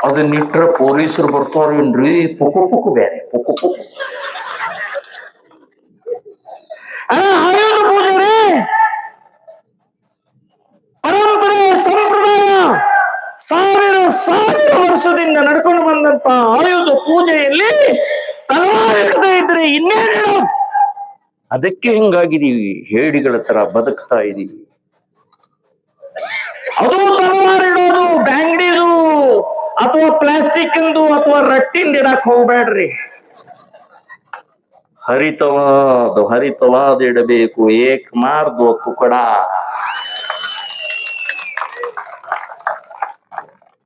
ಅದನ್ನಿಟ್ರೆ ಪೊಲೀಸರು ಬರ್ತಾರೇನ್ರಿ? ಪುಕು ಬೇರೆ, ಪುಕು ಆಯುಧ ಪೂಜೆ ರೀ. ಪರಂಪರೆ, ಸಂಪ್ರದಾಯ, ಸಾವಿರ ವರ್ಷದಿಂದ ನಡ್ಕೊಂಡು ಬಂದಂತ ಆಯುಧ ಪೂಜೆಯಲ್ಲಿ ತಲವಾರು ಹಿಡದೇ ಇದ್ರೆ ಇನ್ನೇನು? ಅದಕ್ಕೆ ಹಿಂಗಾಗಿದ್ದೀವಿ, ಹೇಡಿಗಳ ತರ ಬದುಕ್ತಾ ಇದೀವಿ. ಅದು ತಲವಾರಿಡೋದು ಬ್ಯಾಂಗ್ಡಿದು ಅಥವಾ ಪ್ಲಾಸ್ಟಿಕ್ ಇಂದು ಅಥವಾ ರಟ್ಟಿಂದ ಇಡಕ್ ಹೋಗ್ಬೇಡ್ರಿ. ಹರಿತವಾದ ಇಡಬೇಕು. ಏಕ್ ಮಾರ್ದು ತುಕಡ.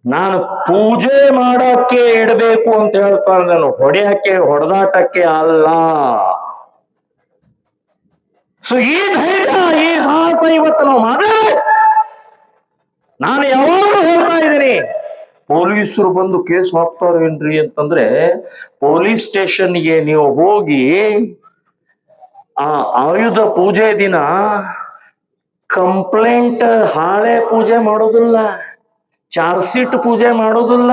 ನಾನು ಪೂಜೆ ಮಾಡೋಕೆ ಇಡಬೇಕು ಅಂತ ಹೇಳ್ತಾ ನಾನು, ಹೊಡೆದಾಟಕ್ಕೆ ಅಲ್ಲ. ಸೊ ಈ ಧೈರ್ಯ, ಈ ಸಾಹಸ ಇವತ್ತು ನಾವು ಮಾಡಬೇಕು. ನಾನು ಯಾವಾಗಲೂ ಹೇಳ್ತಾ ಇದ್ದೀನಿ, ಪೊಲೀಸರು ಬಂದು ಕೇಸ್ ಹಾಕ್ತಾರೇನ್ರಿ ಅಂತಂದ್ರೆ, ಪೊಲೀಸ್ ಸ್ಟೇಷನ್ಗೆ ನೀವು ಹೋಗಿ ಆ ಆಯುಧ ಪೂಜೆ ದಿನ ಕಂಪ್ಲೇಂಟ್ ಹಾಳೆ ಪೂಜೆ ಮಾಡೋದಿಲ್ಲ, ಚಾರ್ಜ್ ಶೀಟ್ ಪೂಜೆ ಮಾಡೋದಿಲ್ಲ,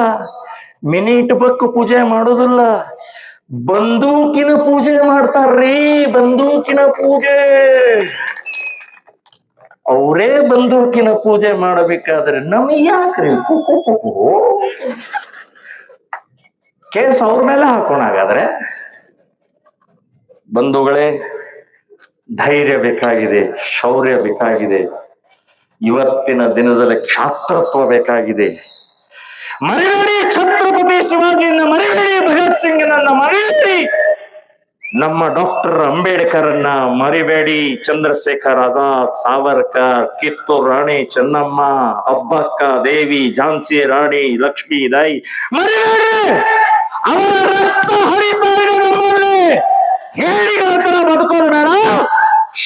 ಮಿನಿಟ್ ಬಕ್ ಪೂಜೆ ಮಾಡೋದಿಲ್ಲ, ಬಂದೂಕಿನ ಪೂಜೆ ಮಾಡ್ತಾರ್ರಿ. ಬಂದೂಕಿನ ಪೂಜೆ. ಅವರೇ ಬಂದೂಕಿನ ಪೂಜೆ ಮಾಡಬೇಕಾದ್ರೆ ನಮಗೆ ಯಾಕ್ರಿ ಪುಕು ಪುಕು ಕೇಸ್ ಅವ್ರ ಮೇಲೆ ಹಾಕೋಣ. ಹಾಗಾದ್ರೆ ಬಂಧುಗಳೇ, ಧೈರ್ಯ ಬೇಕಾಗಿದೆ, ಶೌರ್ಯ ಬೇಕಾಗಿದೆ, ಇವತ್ತಿನ ದಿನದಲ್ಲಿ ಕ್ಷಾತ್ರತ್ವ ಬೇಕಾಗಿದೆ. ಮರಿಬೇಡಿ ಛತ್ರಪತಿ ಶಿವಾಜಿಯನ್ನ, ಮರಿಬೇಡಿ ಭಗತ್ ಸಿಂಗ್ನನ್ನ, ಮರಿಬೇಡಿ ನಮ್ಮ ಡಾಕ್ಟರ್ ಅಂಬೇಡ್ಕರ್ನ್ನ, ಮರಿಬೇಡಿ ಚಂದ್ರಶೇಖರ್ ಆಜಾದ್, ಸಾವರ್ಕರ್, ಕಿತ್ತೂರು ರಾಣಿ ಚೆನ್ನಮ್ಮ, ಅಬ್ಬಕ್ಕ ದೇವಿ, ಝಾನ್ಸಿ ರಾಣಿ ಲಕ್ಷ್ಮೀಬಾಯಿ. ಮರಿಬೇಡಿ, ಅವರ ರಕ್ತ ಹರಿತಾ ಇದೆ ನಮ್ಮಲ್ಲಿ. ಹೇಳಿಗಳ ತರ ಬದುಕೋದು ಬೇಡ.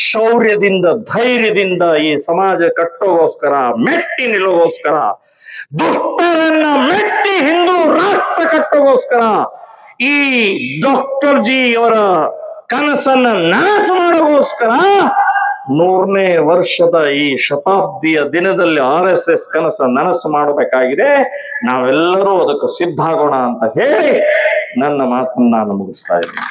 ಶೌರ್ಯದಿಂದ, ಧೈರ್ಯದಿಂದ ಈ ಸಮಾಜ ಕಟ್ಟೋಗೋಸ್ಕರ, ಮೆಟ್ಟಿ ನಿಲ್ಲೋಗೋಸ್ಕರ, ದುಷ್ಟರನ್ನ ಮೆಟ್ಟಿ ಹಿಂದೂ ರಾಷ್ಟ್ರ ಕಟ್ಟೋಗೋಸ್ಕರ, ಈ ಡಾಕ್ಟರ್ ಜಿ ಅವರ ಕನಸನ್ನ ನನಸು ಮಾಡೋಗೋಸ್ಕರ 100ನೇ ವರ್ಷದ ಈ ಶತಾಬ್ದಿಯ ದಿನದಲ್ಲಿ RSS ಕನಸು ನನಸು ಮಾಡಬೇಕಾಗಿದೆ. ನಾವೆಲ್ಲರೂ ಅದಕ್ಕೆ ಸಿದ್ಧಾಗೋಣ ಅಂತ ಹೇಳಿ ನನ್ನ ಮಾತನ್ನ ನಾನು ಮುಗಿಸ್ತಾ ಇದ್ದೀನಿ.